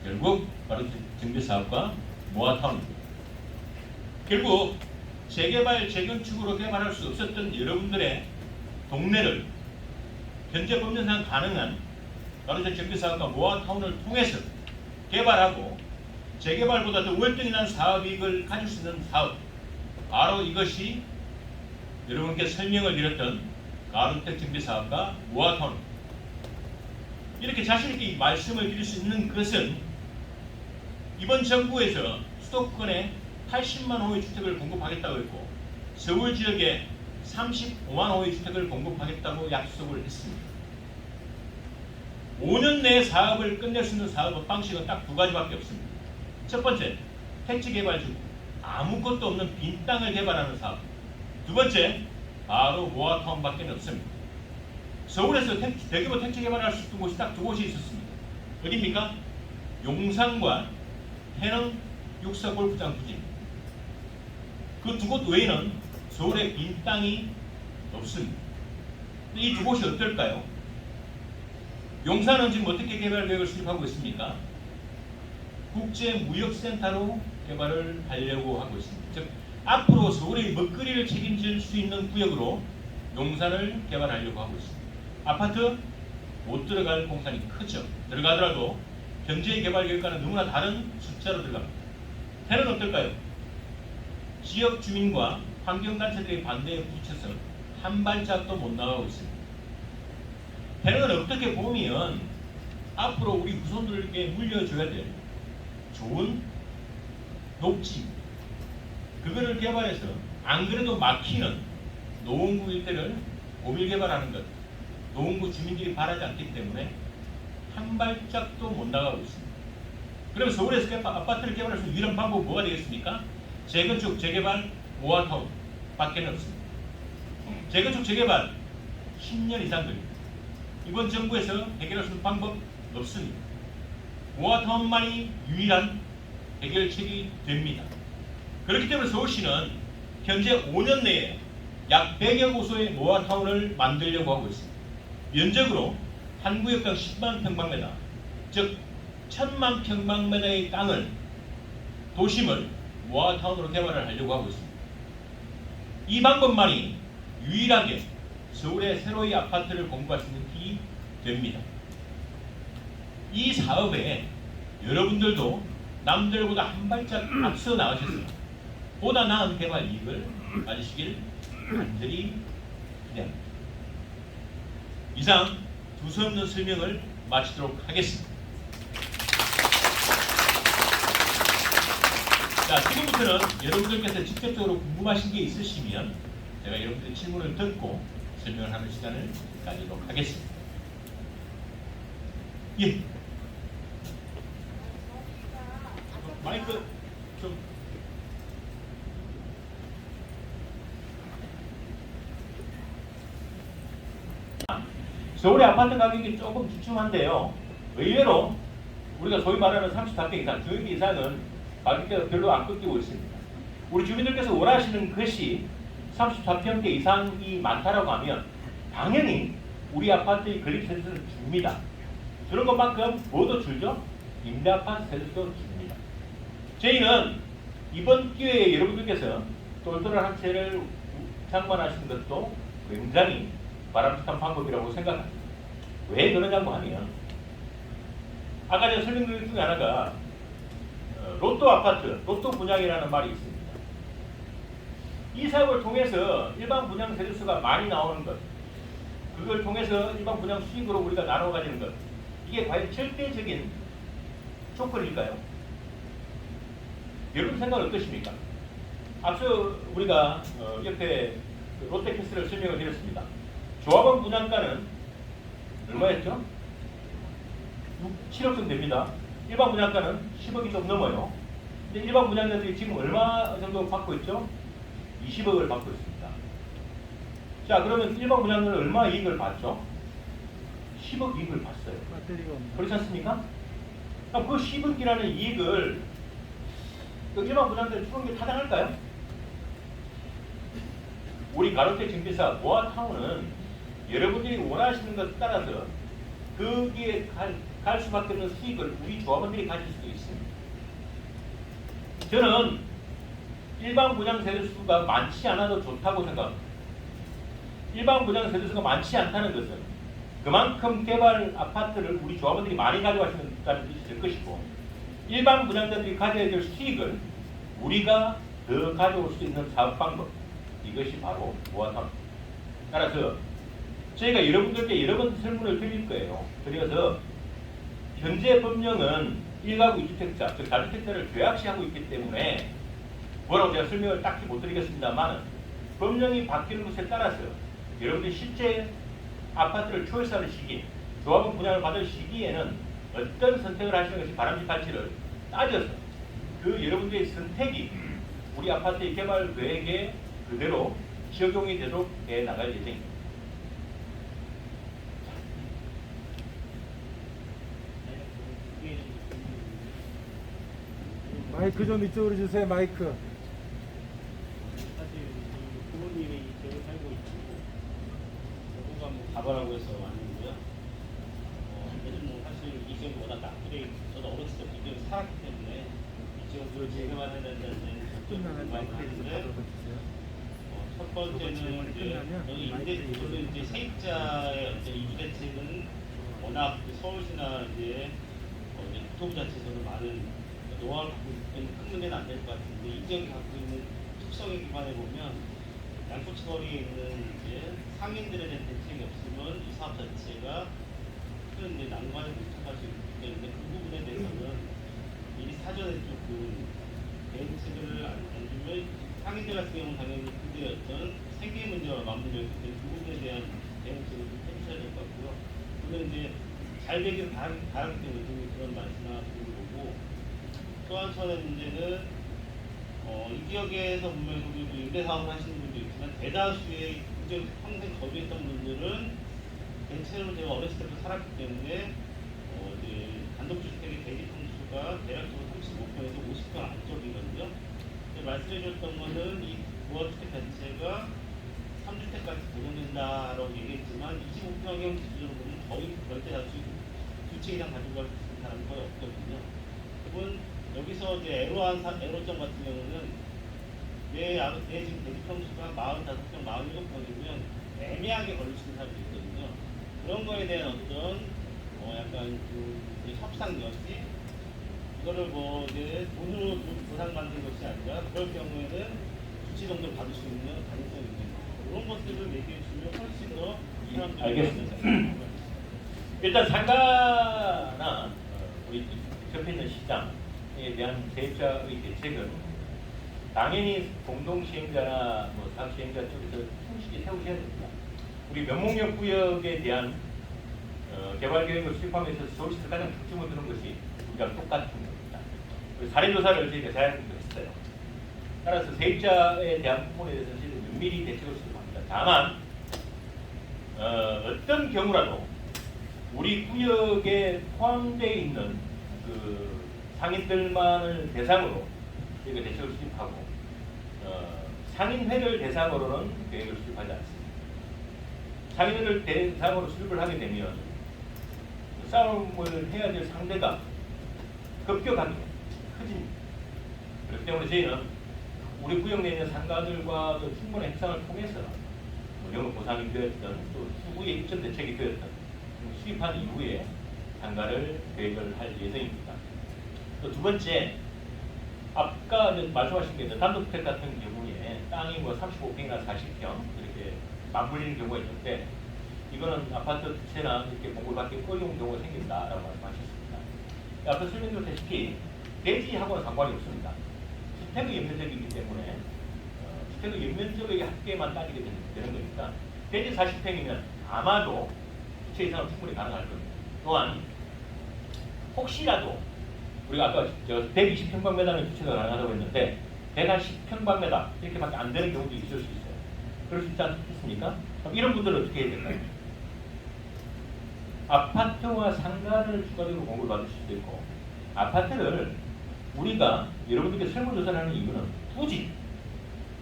결국 바로 정비사업과 모아타운입니다. 결국 재개발, 재건축으로 개발할 수 없었던 여러분들의 동네를 현재 법률상 가능한 바로 정비사업과 모아타운을 통해서 개발하고 재개발보다 더 월등히 난 사업이익을 가질 수 있는 사업, 바로 이것이 여러분께 설명을 드렸던 가로주택 정비사업과 모아타운. 이렇게 자신있게 말씀을 드릴 수 있는 것은 이번 정부에서 수도권에 80만 호의 주택을 공급하겠다고 했고 서울 지역에 35만 호의 주택을 공급하겠다고 약속을 했습니다. 5년 내에 사업을 끝낼 수 있는 사업 방식은 딱 두 가지밖에 없습니다. 첫 번째, 택지 개발 중 아무것도 없는 빈 땅을 개발하는 사업. 두 번째, 바로 모아타운밖에 없습니다. 서울에서 대규모 택지 개발할 수 있는 곳이 딱 두 곳이 있었습니다. 어디입니까? 용산과 해능 육사 골프장 부지. 그 두 곳 외에는 서울에 빈 땅이 없습니다. 이 두 곳이 어떨까요? 용산은 지금 어떻게 개발 계획을 수립하고 있습니까? 국제무역센터로 개발을 하려고 하고 있습니다. 즉 앞으로 서울의 먹거리를 책임질 수 있는 구역으로 용산을 개발하려고 하고 있습니다. 아파트 못 들어갈 공산이 크죠. 들어가더라도 현재의 개발 계획과는 너무나 다른 숫자로 들어갑니다. 해는 어떨까요? 지역 주민과 환경단체들의 반대에 부딪혀서 한 발짝도 못 나가고 있습니다. 해는 어떻게 보면 앞으로 우리 후손들에게 물려줘야 될 좋은 녹지, 그거를 개발해서 안 그래도 막히는 노원구 일대를 고밀 개발하는 것, 노원구 주민들이 바라지 않기 때문에 한 발짝도 못 나가고 있습니다. 그럼 서울에서 아파트를 개발할 수 있는 유일한 방법은 뭐가 되겠습니까? 재건축, 재개발, 모아타운 밖에는 없습니다. 재건축, 재개발 10년 이상 걸립니다. 이번 정부에서 해결할 수 있는 방법 없습니다. 모아타운만이 유일한 해결책이 됩니다. 그렇기 때문에 서울시는 현재 5년 내에 약 100여 곳의 모아타운을 만들려고 하고 있습니다. 면적으로 한 구역당 10만 평방미터, 즉 1000만 평방미터의 땅을 도심을 모아타운으로 개발을 하려고 하고 있습니다. 이 방법만이 유일하게 서울의 새로이 아파트를 공부할 수 있는 길이 됩니다. 이 사업에 여러분들도 남들보다 한 발짝 앞서 나가셔서 보다 나은 개발 이익을 가지시길 간절히 기대합니다. 이상 두서없는 설명을 마치도록 하겠습니다. 자, 지금부터는 여러분들께서 직접적으로 궁금하신 게 있으시면 제가 여러분들의 질문을 듣고 설명을 하는 시간을 가지도록 하겠습니다. 예. 마이크 좀. 서울의 아파트 가격이 조금 주춤한데요. 의외로 우리가 소위 말하는 34평 이상, 주택 이상은 가격대가 별로 안 꺾이고 있습니다. 우리 주민들께서 원하시는 것이 34평대 이상이 많다라고 하면 당연히 우리 아파트의 건립 세수는 줍니다. 주는 것만큼 뭐도 줄죠? 임대 아파트 세수도 줍니다. 저희는 이번 기회에 여러분들께서 똘똘한 한 채를 장만하시는 것도 굉장히 바람직한 방법이라고 생각합니다. 왜 그러냐고 하면 아까 제가 설명드린 중에 하나가 로또 아파트, 로또 분양이라는 말이 있습니다. 이 사업을 통해서 일반 분양 세대수가 많이 나오는 것, 그걸 통해서 일반 분양 수익으로 우리가 나눠 가지는 것, 이게 과연 절대적인 조건일까요? 여러분 생각은 어떠십니까? 앞서 우리가 옆에 롯데캐슬을 설명을 드렸습니다. 조합원 분양가는 얼마였죠? 7억 정도 됩니다. 일반 분양가는 10억이 좀 넘어요. 근데 일반 분양자들이 지금 얼마 정도 받고 있죠? 20억을 받고 있습니다. 자, 그러면 일반 분양자는 얼마 이익을 받죠? 10억 이익을 봤어요. 그렇지 않습니까? 그럼 그 10억이라는 이익을 그 일반 분양자들이 주는 게 타당할까요? 우리 가로택 정비사 모아타운은 여러분들이 원하시는 것에 따라서 거기에 갈 수밖에 없는 수익을 우리 조합원들이 가질 수도 있습니다. 저는 일반 분양 세대수가 많지 않아도 좋다고 생각합니다. 일반 분양 세대수가 많지 않다는 것은 그만큼 개발 아파트를 우리 조합원들이 많이 가져가시는 뜻이 될 것이고, 일반 분양자들이 가져야 될 수익을 우리가 더 가져올 수 있는 사업 방법, 이것이 바로 모아타운. 따라서 저희가 여러분들께 여러 번 설문을 드릴 거예요. 그래서 현재 법령은 1가구 2주택자, 즉 다주택자를 죄악시하고 있기 때문에 뭐라고 제가 설명을 딱히 못 드리겠습니다만, 법령이 바뀌는 것에 따라서 여러분들이 실제 아파트를 초이스하는 시기, 조합원 분양을 받을 시기에는 어떤 선택을 하시는 것이 바람직할지를 따져서 그 여러분들의 선택이 우리 아파트의 개발 계획에 그대로 적용이 되도록 해 나갈 예정입니다. 마이크 좀 이쪽으로 주세요. 마이크. 사실 부모님이 이쪽에 살고 있고 저도가 뭐 가보라고 해서 왔는데요. 요즘 뭐 사실 이 지역이 워낙 나쁘게 저도 어렸을 때 이 지역에 살았기 때문에 이 지역을 재개발해야 된다는 끝나면 많이 마이크 좀 하는데, 받아주세요. 첫 번째는 이제 여기 이제 세입자의 어떤 이주 대책은 워낙 서울시나 이제 교통부 자체에서는 많은 노하우를 갖고 있기 때문에 큰 문제는 안 될 것 같은데, 이 지역이 갖고 있는 특성에 기반해 보면 양꼬치거리에 있는 이제 상인들에 대한 대책이 없으면 이 사업 자체가 큰 이제 난관에 봉착할 수 있기 때문에 그 부분에 대해서는 미리 사전에 조금 대책을 안 주면 상인들 같은 경우는 당연히 그때 어떤 생계 문제와 맞물려 있기 때문에 그 부분에 대한 대응책을 좀 해주셔야 될 것 같고요. 물론 이제 잘 되기를 바라기 때문에 그런 말씀을 드리는 거고, 또 한 차원의 문제는 이 지역에서 분명히 우리도 임대 사업을 하시는 분도 있지만 대다수의 이제 평생 거주했던 분들은 대체로 제가 어렸을 때부터 살았기 때문에 이제 단독주택의 대지 평수가 대략적으로 35평에서 50평 안쪽이거든요. 말씀해 주셨던 거는 이 부가주택 자체가 3주택까지 고정된다라고 얘기했지만 25평형 기준으로 보면 거의 절대 다수 2채 이상 가지고 갈 수 있는 사람이 거의 없거든요. 그분 여기서 이제 에로점 같은 경우는 내 지금 대지 평수가 45평, 47평이면 애매하게 걸릴 수 있는 사람이 있거든요. 그런 거에 대한 어떤 약간 그 협상 여지, 이거를 뭐 이제 돈으로 보상받는 것이 아니라 그럴 경우에는 주치 정도를 받을 수 있는 가능성이 있는 거죠. 이런 것들을 얘기해 주면 훨씬 더 이 사람들이 알겠습니다. 일단 상가나 우리 옆에 있는 시장에 대한 세입자의 대책은 당연히 공동시행자나 뭐 사업시행자 쪽에서 충실히 세우셔야 됩니다. 우리 면목역 구역에 대한 개발 계획을 수립하면서 서울시에서 가장 중점을 두는 것이 우리가 똑같은 겁니다. 사례조사를 저희가 대학교에서 했어요. 따라서 세입자에 대한 부분에 대해서 저희는 면밀히 대책을 수립합니다. 다만 어떤 경우라도 우리 구역에 포함되어 있는 그 상인들만을 대상으로 저희가 대책을 수립하고 상인회를 대상으로는 계획을 수립하지 않습니다. 상인회를 대상으로 수립을 하게 되면 싸움을 해야 될 상대가 급격하게 커집니다. 그렇기 때문에 저희는 우리 구역 내에 있는 상가들과도 충분한 협상을 통해서 영업 보상이 되었던 또 후에 입점 대책이 되었던 수립한 이후에 상가를 계획을 할 예정입니다. 또 두 번째, 아까 말씀하신 게 단독주택 같은 경우에 땅이 뭐 35평이나 40평 이렇게 맞물리는 경우가 있는데 이거는 아파트 두 채나 이렇게 공급을 받기 어려운 경우가 생긴다라고 말씀하셨습니다. 앞서 설명드렸다시피 대지하고는 상관이 없습니다. 주택의 연면적이기 때문에 주택의 연면적의 합계만 따지게 되는 거니까 대지 40평이면 아마도 두 채 이상은 충분히 가능할 겁니다. 또한 혹시라도 우리가 아까 120평방미터는 주체가 가능하다고 했는데 110평방미터 이렇게밖에 안 되는 경우도 있을 수 있어요. 그럴 수 있지 않습니까? 그럼 이런 분들은 어떻게 해야 될까요? 아파트와 상가를 추가적으로 공급을 받을 수도 있고, 아파트를 우리가 여러분들께 설문조사를 하는 이유는 굳이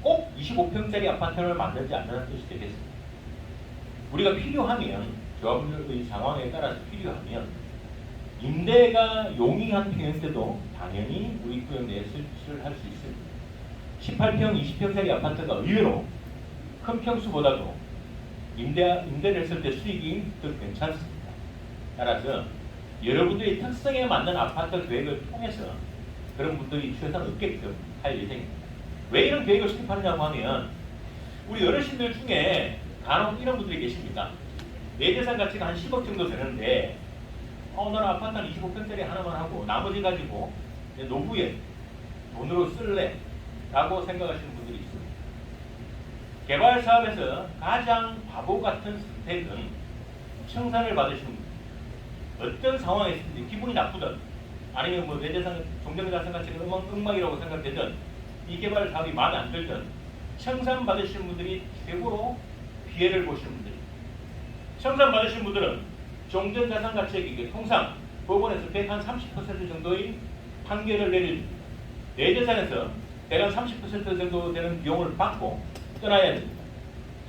꼭 25평짜리 아파트를 만들지 않는 뜻이 되겠습니다. 우리가 필요하면 조합원들의 상황에 따라서 필요하면 임대가 용이한 평형 때도 당연히 우리 구역 내에 설치를 할 수 있습니다. 18평, 20평짜리 아파트가 의외로 큰 평수보다도 임대를 했을 때 수익이 더 괜찮습니다. 따라서 여러분들의 특성에 맞는 아파트 계획을 통해서 그런 분들이 최선 얻게끔 할 예정입니다. 왜 이런 계획을 수립하느냐고 하면 우리 어르신들 중에 간혹 이런 분들이 계십니다. 내 재산 가치가 한 10억 정도 되는데 나는 아파트 한 25평짜리 하나만 하고 나머지 가지고 내 노후에 돈으로 쓸래 라고 생각하시는 분들이 있습니다. 개발 사업에서 가장 바보 같은 선택은 청산을 받으시는 분. 어떤 상황에 있을 때 기분이 나쁘든 아니면 뭐 내 재산 종전자산 가치가 엉망이라고 생각되든 이 개발 사업이 마음에 안 들든 청산 받으시는 분들이 최고로 피해를 보시는 분들입니다. 청산 받으시는 분들은 종전자산 가치액이 통상 법원에서 130% 정도의 판결을 내려줍니다. 내 재산에서 130% 정도 되는 비용을 받고 떠나야 됩니다.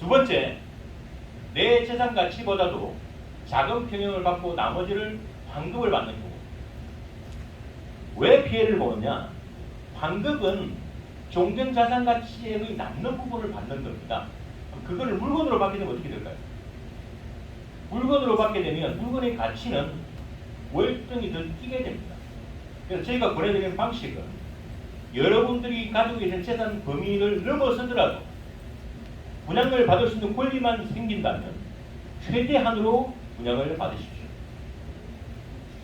두 번째, 내 재산 가치보다도 작은 평형을 받고 나머지를 환급을 받는 경우. 왜 피해를 보느냐? 환급은 종전자산 가치액의 남는 부분을 받는 겁니다. 그거를 물건으로 받게 되면 어떻게 될까요? 물건으로 받게 되면 물건의 가치는 월등히 더 뛰게 됩니다. 그래서 저희가 보내드리는 방식은 여러분들이 가지고 계신 재산 범위를 넘어서더라도 분양을 받을 수 있는 권리만 생긴다면 최대한으로 분양을 받으십시오.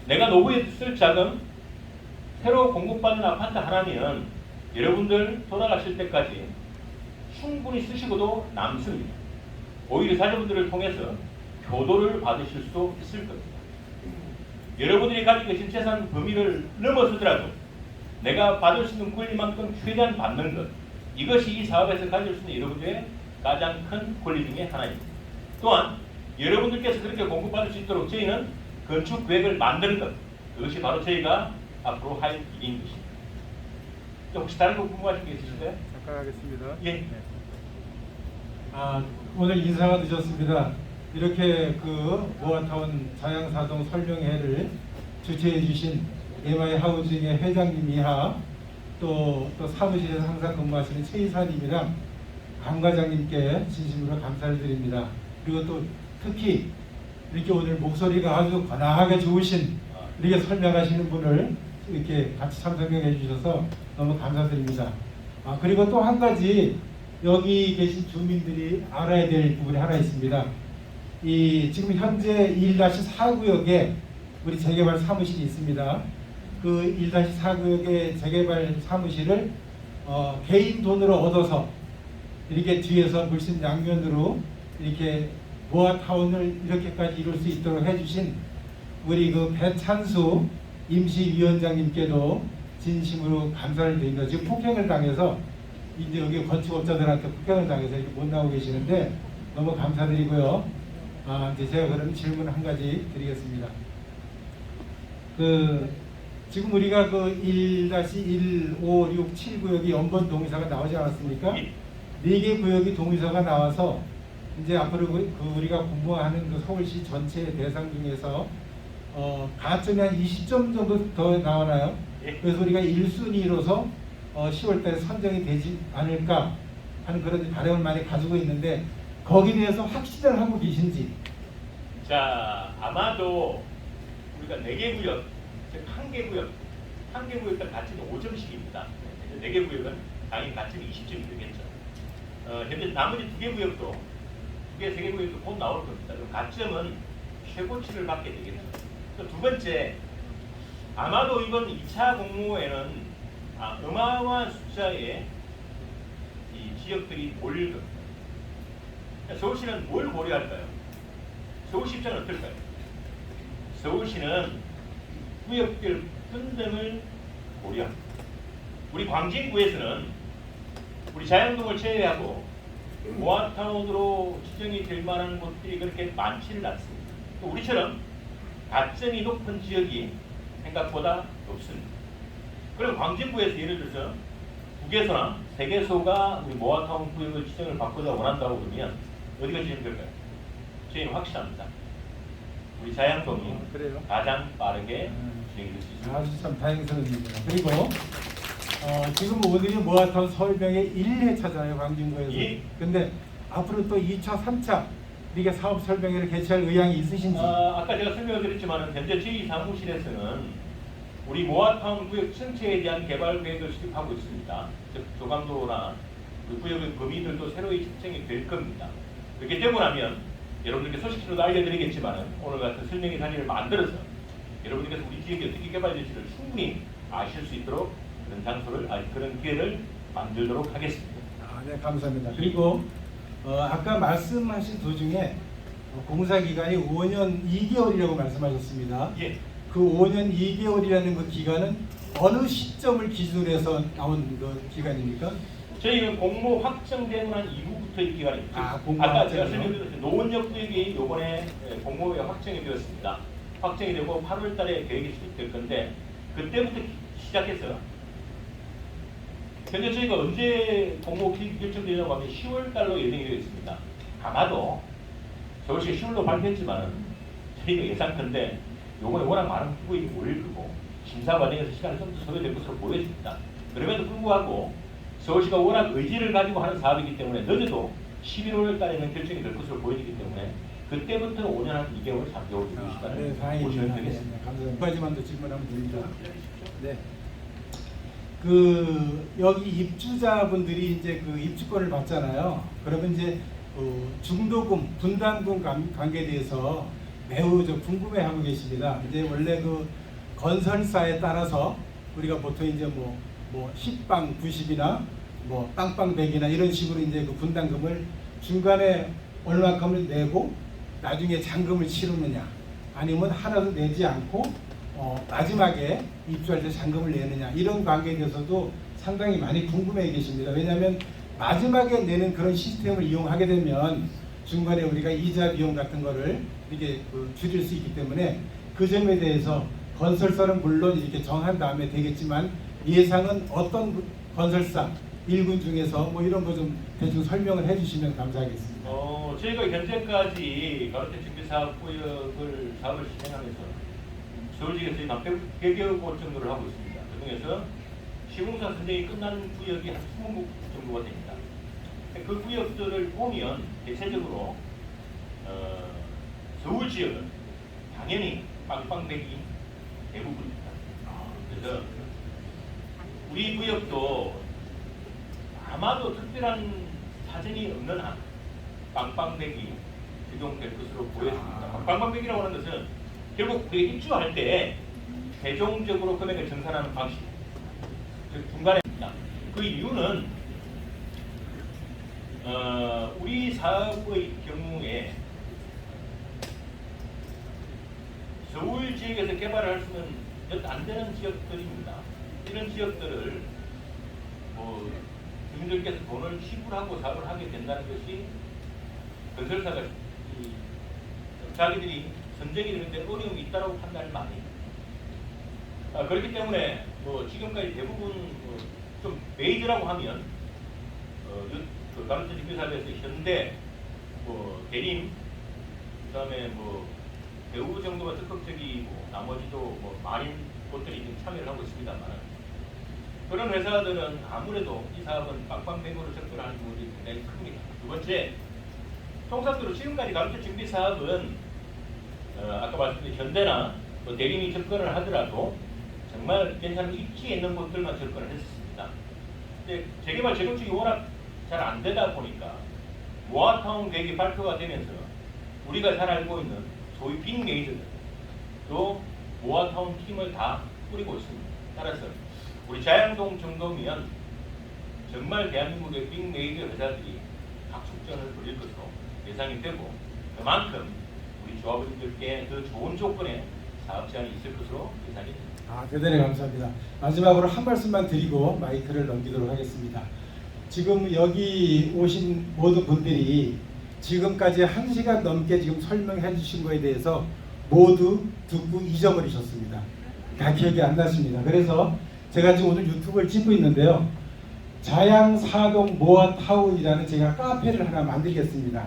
내가 노후에 쓸 자금 새로 공급받는 아파트 하나면 여러분들 돌아가실 때까지 충분히 쓰시고도 남습니다. 오히려 자녀분들을 통해서 효도를 받으실 수도 있을 겁니다. 여러분들이 가지고 계신 재산 범위를 넘어서더라도 내가 받을 수 있는 권리만큼 최대한 받는 것, 이것이 이 사업에서 가질 수 있는 여러분들의 가장 큰 권리 중에 하나입니다. 또한 여러분들께서 그렇게 공급받을 수 있도록 저희는 건축 계획을 만드는 것, 그것이 바로 저희가 앞으로 할 일인 것입니다. 혹시 다른 거 궁금하신 게 있으실까요? 잠깐 하겠습니다. 예. 네. 오늘 인사가 늦었습니다. 이렇게 그 모아타운 자양사동 설명회를 주최해 주신 MI 하우징의 회장님 이하 또 사무실에서 항상 근무하시는 최 이사님이랑 강 과장님께 진심으로 감사를 드립니다. 그리고 또 특히 이렇게 오늘 목소리가 아주 거나하게 좋으신 이렇게 설명하시는 분을 이렇게 같이 참석해 주셔서 너무 감사드립니다. 그리고 또 한 가지 여기 계신 주민들이 알아야 될 부분이 하나 있습니다. 지금 현재 1-4구역에 우리 재개발 사무실이 있습니다. 그 1-4구역의 재개발 사무실을 개인 돈으로 얻어서 이렇게 뒤에서 물씬 양면으로 이렇게 모아타운을 이렇게까지 이룰 수 있도록 해주신 우리 그 배찬수 임시위원장님께도 진심으로 감사를 드립니다. 지금 폭행을 당해서 이제 여기 건축업자들한테 폭행을 당해서 이렇게 못 나오고 계시는데 너무 감사드리고요. 이제 제가 그럼 질문 한 가지 드리겠습니다. 지금 우리가 그 1-1, 5, 6, 7구역이 연번 동의서가 나오지 않았습니까? 4개 구역이 동의서가 나와서 이제 앞으로 우리가 공부하는 그 서울시 전체 대상 중에서 가점이 한 20점 정도 더 나오나요? 그래서 우리가 1순위로서 10월달에 선정이 되지 않을까 하는 그런 바람을 많이 가지고 있는데 거기에 대해서 확신을 하고 계신지. 자, 아마도 우리가 4개 구역, 즉 1개 구역, 1개 구역당 가점이 5점씩입니다. 4개 구역은 당연히 가점이 20점이 되겠죠. 현재 나머지 2개 구역도 2개, 3개 구역도 곧 나올 겁니다. 그럼 가점은 최고치를 받게 되겠죠. 또 두 번째, 아마도 이번 2차 공모에는 어마어마한 숫자의 이 지역들이 몰릴 겁니다. 서울시는 뭘 고려할까요? 서울시 입장은 어떨까요? 서울시는 구역별 분등을 고려합니다. 우리 광진구에서는 우리 자양동을 제외하고 모아타운으로 지정이 될 만한 곳들이 그렇게 많지는 않습니다. 또 우리처럼 가점이 높은 지역이 생각보다 높습니다. 그럼 광진구에서 예를 들어서 2개소나 3개소가 우리 모아타운 구역의 지정을 받고자 원한다고 그러면 어디가 지정될까요? 저희는 확실합니다. 우리 자양동이 그래요? 가장 빠르게 진행될 수 있습니다. 아주 참 다행스러운 일입니다. 그리고 지금 오늘이 모아타운 설명회 1회차잖아요, 광진구에서. 예. 근데 앞으로 또 2차, 3차 이렇게 사업 설명회를 개최할 의향이 있으신지. 아까 제가 설명을 드렸지만 현재 저희 사무실에서는 우리 모아타운 구역 전체에 대한 개발 계획을 수립하고 있습니다. 즉 조감도나 그 구역의 범위들도 새로이 책정이 될 겁니다. 그렇게 되고 나면 여러분들께 소식으로도 알려드리겠지만 오늘 같은 설명회 자리를 만들어서 여러분들께서 우리 지역이 어떻게 개발될지를 충분히 아실 수 있도록 그런 장소를, 그런 기회를 만들도록 하겠습니다. 네, 감사합니다. 그리고 아까 말씀하신 도중에 공사 기간이 5년 2개월이라고 말씀하셨습니다. 예. 그 5년 2개월이라는 그 기간은 어느 시점을 기준으로 해서 나온 그 기간입니까? 저희는 공모 확정되고 난 이후부터의 기간입니다. 공모 아까 제가 확정이요? 설명드렸듯이 노원역 구역이 이번에 공모에 확정이 되었습니다. 확정이 되고 8월 달에 계획이 수립될 건데 그때부터 시작해서 현재 저희가 언제 공모 결정되냐고 하면 10월 달로 예정이 되어 있습니다. 아마도 서울시가 10월로 발표했지만 저희가 예상컨대 요번에 워낙 많은 후보들이 몰릴 거고 심사 과정에서 시간이 좀 더 소요될 것으로 보여집니다. 그럼에도 불구하고 서울시가 워낙 의지를 가지고 하는 사업이기 때문에 늦어도 11월 달에는 결정이 될 것으로 보여지기 때문에 그때부터는 5년 한 2개월, 3개월 정도 시간을 네, 보시면 다행입니다. 되겠습니다. 네, 감사합니다. 두 가지만 더 질문하면 됩니다. 네. 그 여기 입주자분들이 이제 그 입주권을 받잖아요. 그러면 이제 중도금, 분담금 관계에 대해서 매우 좀 궁금해하고 계십니다. 이제 원래 그 건설사에 따라서 우리가 보통 이제 뭐 10방 90이나 뭐 빵빵 100이나 이런 식으로 이제 그 분담금을 중간에 얼마큼을 내고 나중에 잔금을 치르느냐, 아니면 하나도 내지 않고 마지막에 입주할 때 잔금을 내느냐, 이런 관계에 대해서도 상당히 많이 궁금해 계십니다. 왜냐하면 마지막에 내는 그런 시스템을 이용하게 되면 중간에 우리가 이자 비용 같은 거를 이렇게 줄일 수 있기 때문에 그 점에 대해서 건설사는 물론 이렇게 정한 다음에 되겠지만 예상은 어떤 건설사 일군 중에서 뭐 이런 거 좀 대충 설명을 해주시면 감사하겠습니다. 저희가 현재까지 가로택 준비 사업 구역을 사업을 진행하면서 서울지역에서 한 100여 곳 정도를 하고 있습니다. 그중에서 시공사 선정이 끝난 구역이 한 20곳 정도가 됩니다. 그 구역들을 보면 대체적으로 서울 지역은 당연히 빵빵백이 대부분입니다. 그래서 우리 구역도 아마도 특별한 사정이 없는 한 빵빵백이 적용될 것으로 보여집니다. 빵빵백이라고 하는 것은 결국 우리가 입주할 때 최종적으로 금액을 정산하는 방식, 즉 중간에입니다. 그 이유는 우리 사업의 경우에 서울 지역에서 개발할 수는 몇 안 되는 지역들입니다. 이런 지역들을 주민들께서 돈을 지불하고 사업을 하게 된다는 것이 건설사가 자기들이 선정이 되는데 어려움이 있다고 판단을 많이 합니다. 그렇기 때문에 지금까지 대부분 좀 메이저라고 하면 그 가로택 준비 사업에서 현대, 대림, 그다음에 배우 정도가 적극적이고 나머지도 많은 곳들이 참여를 하고 있습니다만 그런 회사들은 아무래도 이 사업은 빵빵백으로 접근하는 부분이 굉장히 큽니다. 두 번째, 통상적으로 지금까지 가로택 준비 사업은 아까 말씀드린 현대나 대림이 접근을 하더라도 정말 괜찮은 입지에 있는 곳들만 접근을 했습니다. 근데 재개발 재건축이 워낙 잘 안 되다 보니까 모아타운 계획이 발표가 되면서 우리가 잘 알고 있는 소위 빅 메이저들도 모아타운 팀을 다 꾸리고 있습니다. 따라서 우리 자양동 정도면 정말 대한민국의 빅 메이저 회사들이 각축전을 벌일 것으로 예상이 되고 그만큼 우리 조합원들께 더 좋은 조건의 사업 제안이 있을 것으로 예상이 됩니다. 대단히 감사합니다. 마지막으로 한 말씀만 드리고 마이크를 넘기도록 하겠습니다. 지금 여기 오신 모든 분들이 지금까지 1시간 넘게 지금 설명해 주신 거에 대해서 모두 듣고 잊어버리셨습니다. 다 기억이 안 나십니다. 그래서 제가 지금 오늘 유튜브를 찍고 있는데요. 자양사동 모아타운이라는 제가 카페를 하나 만들겠습니다.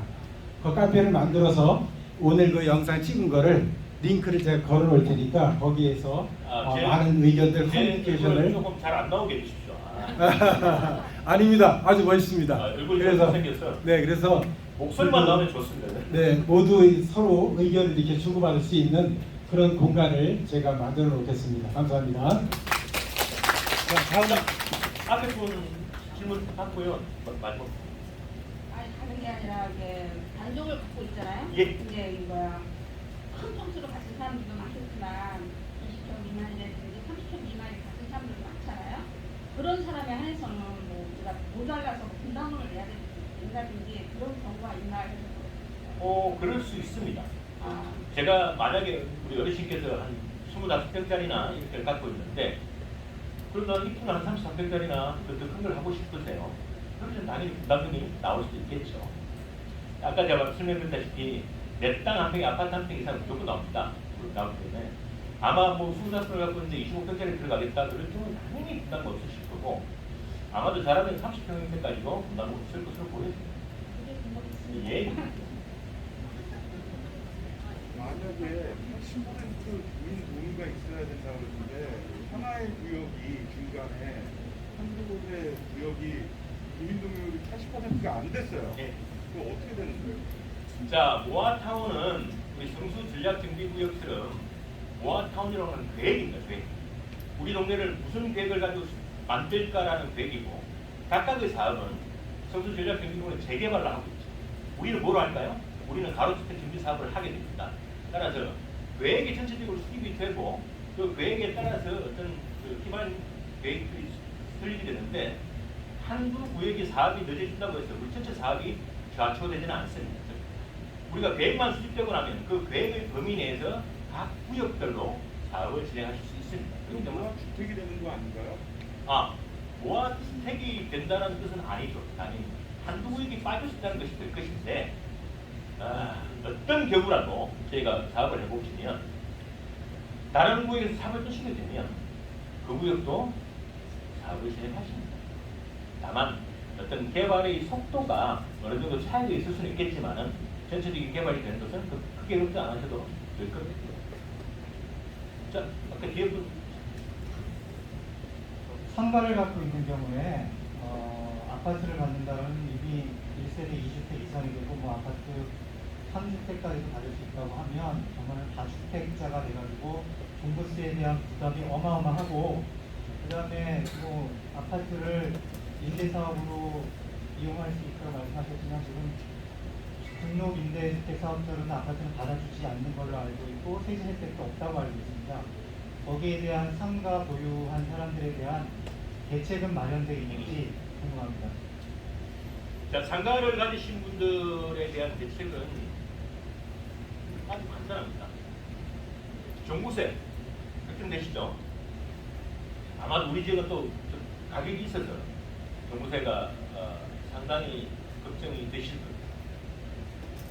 그 카페를 만들어서 오늘 그 영상 찍은 거를 링크를 제가 걸어 놓을 테니까 거기에서 많은 의견들, 커뮤니케이션을 조금 잘 안 나오게 해주십시오. 아닙니다. 아주 멋있습니다. 얼굴이 그래서 생겼어. 네, 그래서 목소리만 나오면 좋습니다. 네, 모두 서로 의견을 이렇게 주고받을 수 있는 그런 공간을 제가 만들어 놓겠습니다. 감사합니다. 다음 앞에 분 질문 받고요. 마지막. 아니 다른 게 아니라 이게 단종을 갖고 있잖아요. 예. 이제 이거야 큰 평수로 가진 사람들도 많겠지만 20평 미만이라든지 30평 미만이 가진 사람들도 많잖아요. 그런 사람에 한해서는 우리가 모자라서 분담금을 내야 된다든지 그런 경우가 있나 해서. 그럴 수 있습니다. 아. 제가 만약에 우리 어르신께서 한 25평짜리나 이렇게 갖고 있는데 그러면 입주는 한 33평짜리나 더 큰 걸 하고 싶으세요. 그러면 당연히 분담금이 나올 수도 있겠죠. 아까 제가 설명드렸다시피 내 땅 한 평에 아파트 한 평 이상 무조건 나옵니다. 나오기 때문에 아마 25평을 갖고 있는데 25평짜리 들어가겠다 그럴 경우는 당연히 분담금 없으실 거고 아마도 잘하면 30평까지도 분담금 없을 것으로 보여집니다. 예. 만약에 80% 주민 동의가 있어야 된다고 그러는데 하나의 구역이 중간에 한두 곳의 구역이 주민 동의율이 80%가 안 됐어요. 예. 그거 어떻게 되는 거예요? 자, 모아타운은 우리 성수 전략정비구역처럼 모아타운이라고 하는 계획입니다. 계획. 우리 동네를 무슨 계획을 가지고 만들까라는 계획이고 각각의 사업은 성수 전략 경기도는 재개발을 하고 있죠. 우리는 뭘 할까요? 우리는 가로주택 정비 사업을 하게 됩니다. 따라서 계획이 전체적으로 수립이 되고 그 계획에 따라서 어떤 그 기반 계획들이 설립이 되는데 한두 구역의 사업이 늦어진다고 해서 우리 전체 사업이 좌초되지는 않습니다. 우리가 계획만 수립되고 나면 그 계획의 범위 내에서 각 구역별로 사업을 진행하실 수 있습니다. 그렇기 때문에 그럼 주택이 되는 거 아닌가요? 모아주택이 된다는 뜻은 아니죠. 당연히 한두 구역이 빠질 수 있다는 것이 될 것인데 어떤 경우라도 저희가 사업을 해보시면 다른 구역에서 사업을 뜨시게 되면 그 구역도 사업을 진행하십니다. 다만 어떤 개발의 속도가 어느 정도 차이가 있을 수는 있겠지만은 전체적인 개발이 되는 것은 크게 걱정 안 하셔도 될 겁니다. 자, 아까 뒤에 분 상가를 갖고 있는 경우에 아파트를 갖는다면 이미 1세대 2주택 이상이 되고 뭐 아파트 3주택까지도 받을 수 있다고 하면 정말 다주택자가 돼가지고 종부세에 대한 부담이 어마어마하고 그 다음에 뭐 아파트를 임대사업으로 이용할 수 있다고 말씀하셨지만 지금 등록임대주택사업자로는 아파트는 받아주지 않는 걸로 알고 있고 세제 혜택도 없다고 알고 있습니다. 거기에 대한 상가 보유한 사람들에 대한 대책은 마련되어 있는지 궁금합니다. 자, 상가를 가지신 분들에 대한 대책은 아주 간단합니다. 종부세 걱정되시죠? 아마도 우리 지역은 또 가격이 있어서 종부세가 상당히 걱정이 되실 겁니다.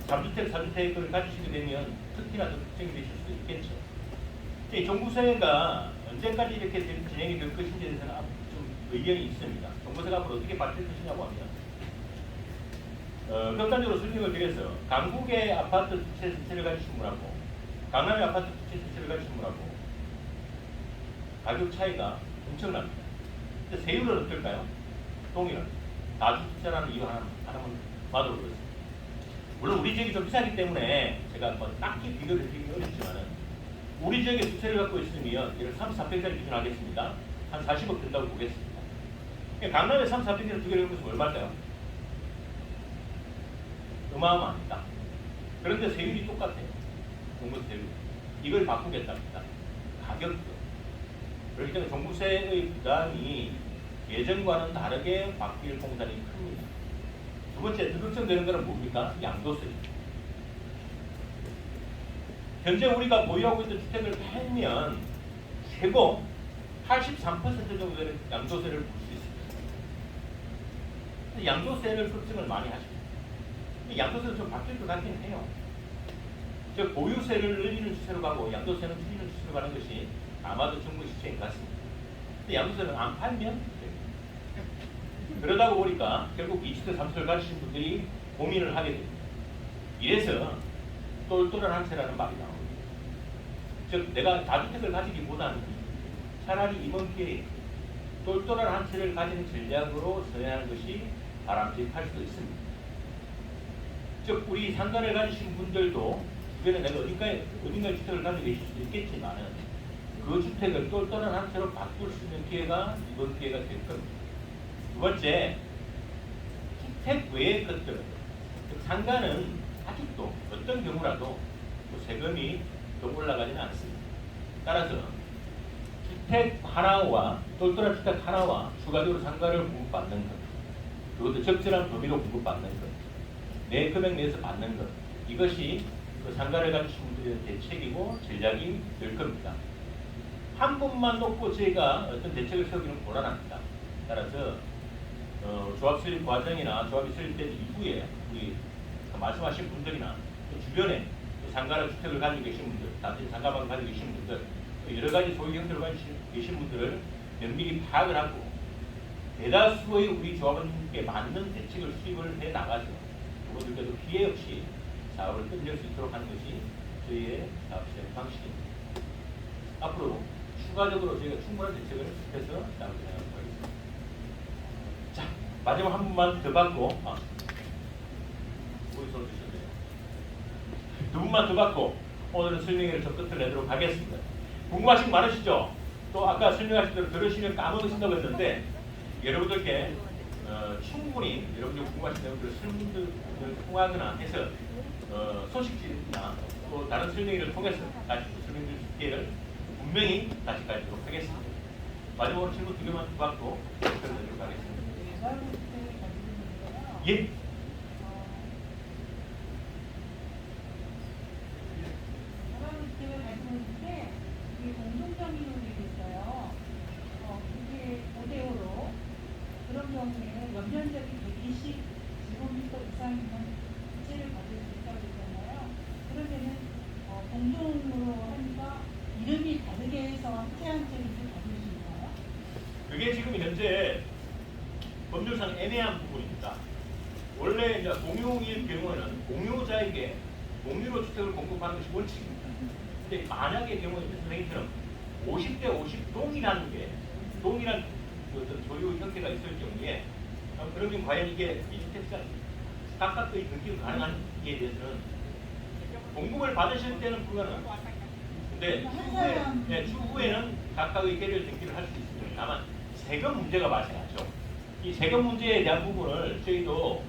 3주택, 4주택을 가지시게 되면 특히나 더 걱정이 되실 수도 있겠죠. 이 종부세가 언제까지 이렇게 진행이 될 것인지에 대해서는 좀 의견이 있습니다. 종부세가 앞으로 어떻게 바뀔 것이냐고 하면 극단적으로 설명을 드려서 강북의 아파트 주체 전체를 가지신 분하고 강남의 아파트 주체 전체를 가지신 분하고 가격 차이가 엄청납니다. 근데 세율은 어떨까요? 동일합니다. 다주택자라는 이유 하나만으로 그렇습니다. 물론 우리 지역이 좀 비싸기 때문에 제가 뭐 딱히 비교를 해드리기 어렵지만은 우리 지역에 주택을 갖고 있으면 예를 3,400짜리 기준하겠습니다. 한 40억 된다고 보겠습니다. 강남에 3,400짜리 두 개를 해보면 얼마일까요? 어마어마합니다. 그런데 세율이 똑같아요. 종부세 세율. 이걸 바꾸겠답니다. 가격도. 그렇기 때문에 종부세의 부담이 예전과는 다르게 바뀔 공산이 큽니다. 두 번째, 더 걱정되는 것은 뭡니까? 양도세입니다. 현재 우리가 보유하고 있는 주택을 팔면 최고 83% 정도 되는 양도세를 볼 수 있습니다. 양도세를 걱정을 많이 하십니다. 양도세는 좀 바뀔 것 같긴 해요. 즉 보유세를 늘리는 추세로 가고 양도세는 줄이는 추세로 가는 것이 아마도 정부 시책인 것 같습니다. 근데 양도세는 안 팔면 됩니다. 그러다 보니까 결국 20대 30을 가지신 분들이 고민을 하게 됩니다. 이래서 똘똘한 한 채라는 말이 나옵니다. 즉 내가 다주택을 가지기보다는 차라리 이번 기회에 똘똘한 한 채를 가지는 전략으로 선회하는 것이 바람직할 수도 있습니다. 즉 우리 상가를 가지신 분들도 주변에 내가 어딘가에 주택을 가지고 계실 수도 있겠지만 그 주택을 똘똘한 한 채로 바꿀 수 있는 기회가 이번 기회가 될 겁니다. 두 번째, 주택 외의 것들, 즉 상가는 아직도 어떤 경우라도 세금이 더 올라가지는 않습니다. 따라서 주택 하나와 똘똘한 주택 하나와 추가적으로 상가를 공급받는 것, 그것도 적절한 범위로 공급받는 것, 내 금액 내에서 받는 것, 이것이 그 상가를 가지신 분들의 대책이고 전략이 될 겁니다. 한 분만 놓고 저희가 어떤 대책을 세우기는 곤란합니다. 따라서 조합 설립 과정이나 조합이 설립된 이후에 우리 말씀하신 분들이나 또 주변에 또 상가를 주택을 가지고 계신 분들, 단지 상가방을 가지고 계신 분들, 또 여러 가지 소유 형태를 가지고 계신 분들을 면밀히 파악을 하고 대다수의 우리 조합원님께 맞는 대책을 수립을 해 나가서 그분들께도 피해 없이 사업을 끝낼 수 있도록 하는 것이 저희의 사업 시행 방식입니다. 앞으로 추가적으로 저희가 충분한 대책을 해서 나올 생각을 하겠습니다. 자, 마지막 한 분만 더 받고, 우리 손 주셨네요. 두 분만 더 받고 오늘은 설명회를 좀 끝을 내도록 하겠습니다. 궁금하신 거 많으시죠? 또 아까 설명하신 대로 들으시면 까먹으신다고 했는데 여러분들께 충분히 여러분들 궁금하신 내용들을 설문을 통하거나 해서 소식지나 또 다른 설명회를 통해서 다시 설명드릴 수 있기를 분명히 다시 가지도록 하겠습니다. 마지막으로 질문 2개만 받고 설명드리도록 하겠습니다. 예. 그런 경우에 연면적이 120제곱미터 이상이면 혜택을 받을 수 있다고 그러잖아요. 그럴 때는 공동으로 하니까 이름이 다르게 해서 혜택한테를 받을 수 있나요? 그게 지금 현재 법률상 애매한 부분입니다. 원래 이제 공유일 경우에는 공유자에게 공유로 주택을 공급하는 것이 원칙입니다. 근데 만약의 경우에 선생님처럼 50대 50 동일한 어떤 소유 형태가 있을 경우에 그런 경우 과연 이게 이주택자 각각의 등기가 가능한지에 대해서는 공급을 받으실 때는 불가능합니다. 근데 추후에는 각각의 계를 등기를 할 수 있습니다. 다만 세금 문제가 발생하죠. 이 세금 문제에 대한 부분을 저희도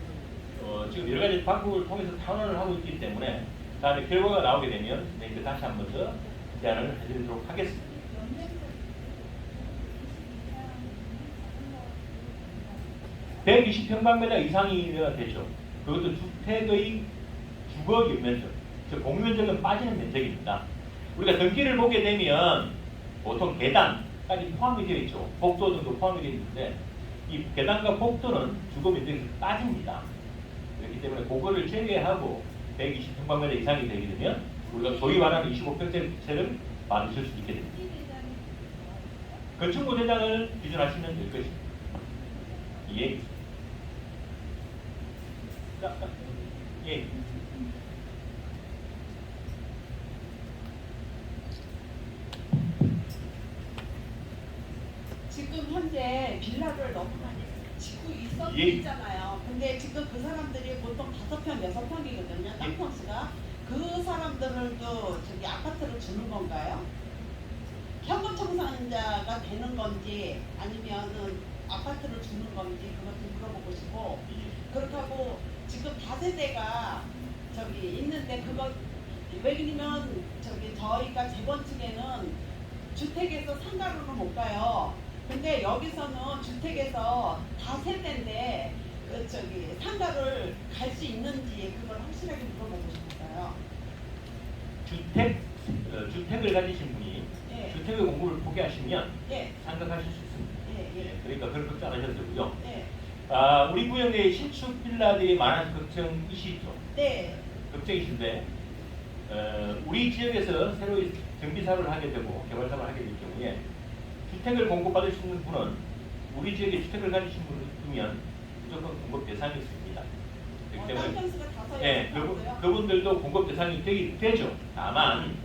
지금 여러 가지 방법을 통해서 탄원을 하고 있기 때문에 다음에 결과가 나오게 되면 다시 한 번 더 제안을 해드리도록 하겠습니다. 120평방미터 이상이어야 되죠. 그것도 주택의 주거 면적, 즉 공유면적은 빠지는 면적입니다. 우리가 등기를 보게 되면 보통 계단까지 포함이 되어 있죠. 복도 등도 포함이 되어 있는데 이 계단과 복도는 주거 면적에서 빠집니다. 그렇기 때문에 그거를 제외하고 120평방미터 이상이 되게 되면 우리가 소위 말하는 25평짜리를 받으실 수 있게 됩니다. 건축무대장을 기준하시면 될 것입니다. 예. 예. 지금 현재 빌라를 너무 많이 짓고 예. 있잖아요. 근데 지금 그 사람들이 보통 5평, 6평이거든요. 땅평수가. 그 사람들도 저기 아파트를 주는 건가요? 현금 청산자가 되는 건지 아니면은 아파트를 주는 건지 그것 좀 물어보고 싶고, 그렇게 하고 지금 다세대가 저기 있는데 그거 왜냐면 저기 저희가 재건축에는 주택에서 상가로는 못 가요. 근데 여기서는 주택에서 다세대인데 그 저기 상가를 갈 수 있는지 그걸 확실하게 물어보고 싶었어요. 주택을 가지신 분이 예. 주택의 공급을 포기하시면 예. 상각하실 수 있습니다. 예. 그러니까 그런 걱정 안 하셔도 되고요. 예. 우리 구역의 신축 빌라들이 많은 걱정이시죠? 네. 걱정이신데 우리 지역에서 새로 정비 사업을 하게 되고 개발 사업을 하게 될 경우에 주택을 공급받을 수 있는 분은 우리 지역에 주택을 가지신 분이면 무조건 공급 대상이 있습니다. 그렇기 때문에 땅평수가 5, 네, 6평이고요. 그분들도 공급 대상이 되죠. 다만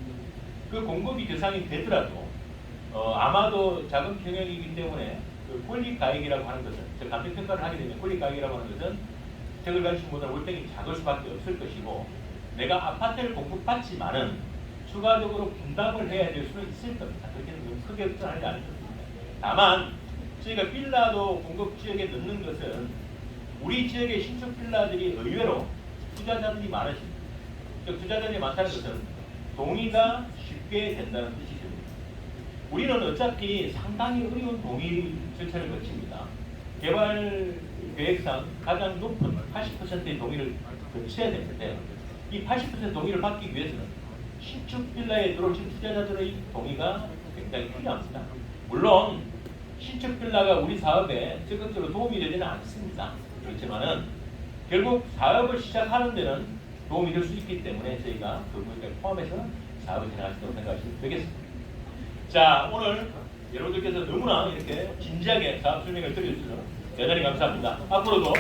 그 공급이 대상이 되더라도 아마도 작은 평형이기 때문에 그 권리가액이라고 하는 것은, 즉 감정평가를 하게 되면 권리가액이라고 하는 것은 주택을 가지신 분은 월등히 작을 수밖에 없을 것이고, 내가 아파트를 공급받지만은 추가적으로 분담을 해야 될 수는 있을 겁니다. 그렇게는 너무 크게 걱정하지 않으셔도 됩니다. 다만 저희가 빌라도 공급 지역에 넣는 것은 우리 지역의 신축 빌라들이 의외로 투자자들이 많으십니다. 즉 투자자들이 많다는 것은 동의가 쉽게 된다는 뜻이 됩니다. 우리는 어차피 상당히 어려운 동의 절차를 거칩니다. 개발 계획상 가장 높은 80%의 동의를 거쳐야 되는데, 이 80% 동의를 받기 위해서는 신축 빌라에 들어오신 투자자들의 동의가 굉장히 필요합니다. 물론 신축 빌라가 우리 사업에 적극적으로 도움이 되지는 않습니다. 그렇지만은 결국 사업을 시작하는 데는 도움이 될 수 있기 때문에 저희가 그 부분까지 포함해서 사업을 진행하시도록 생각하시면 되겠습니다. 자, 오늘 여러분들께서 너무나 이렇게 진지하게 사업 설명을 드려주셔서 대단히 감사합니다. 앞으로도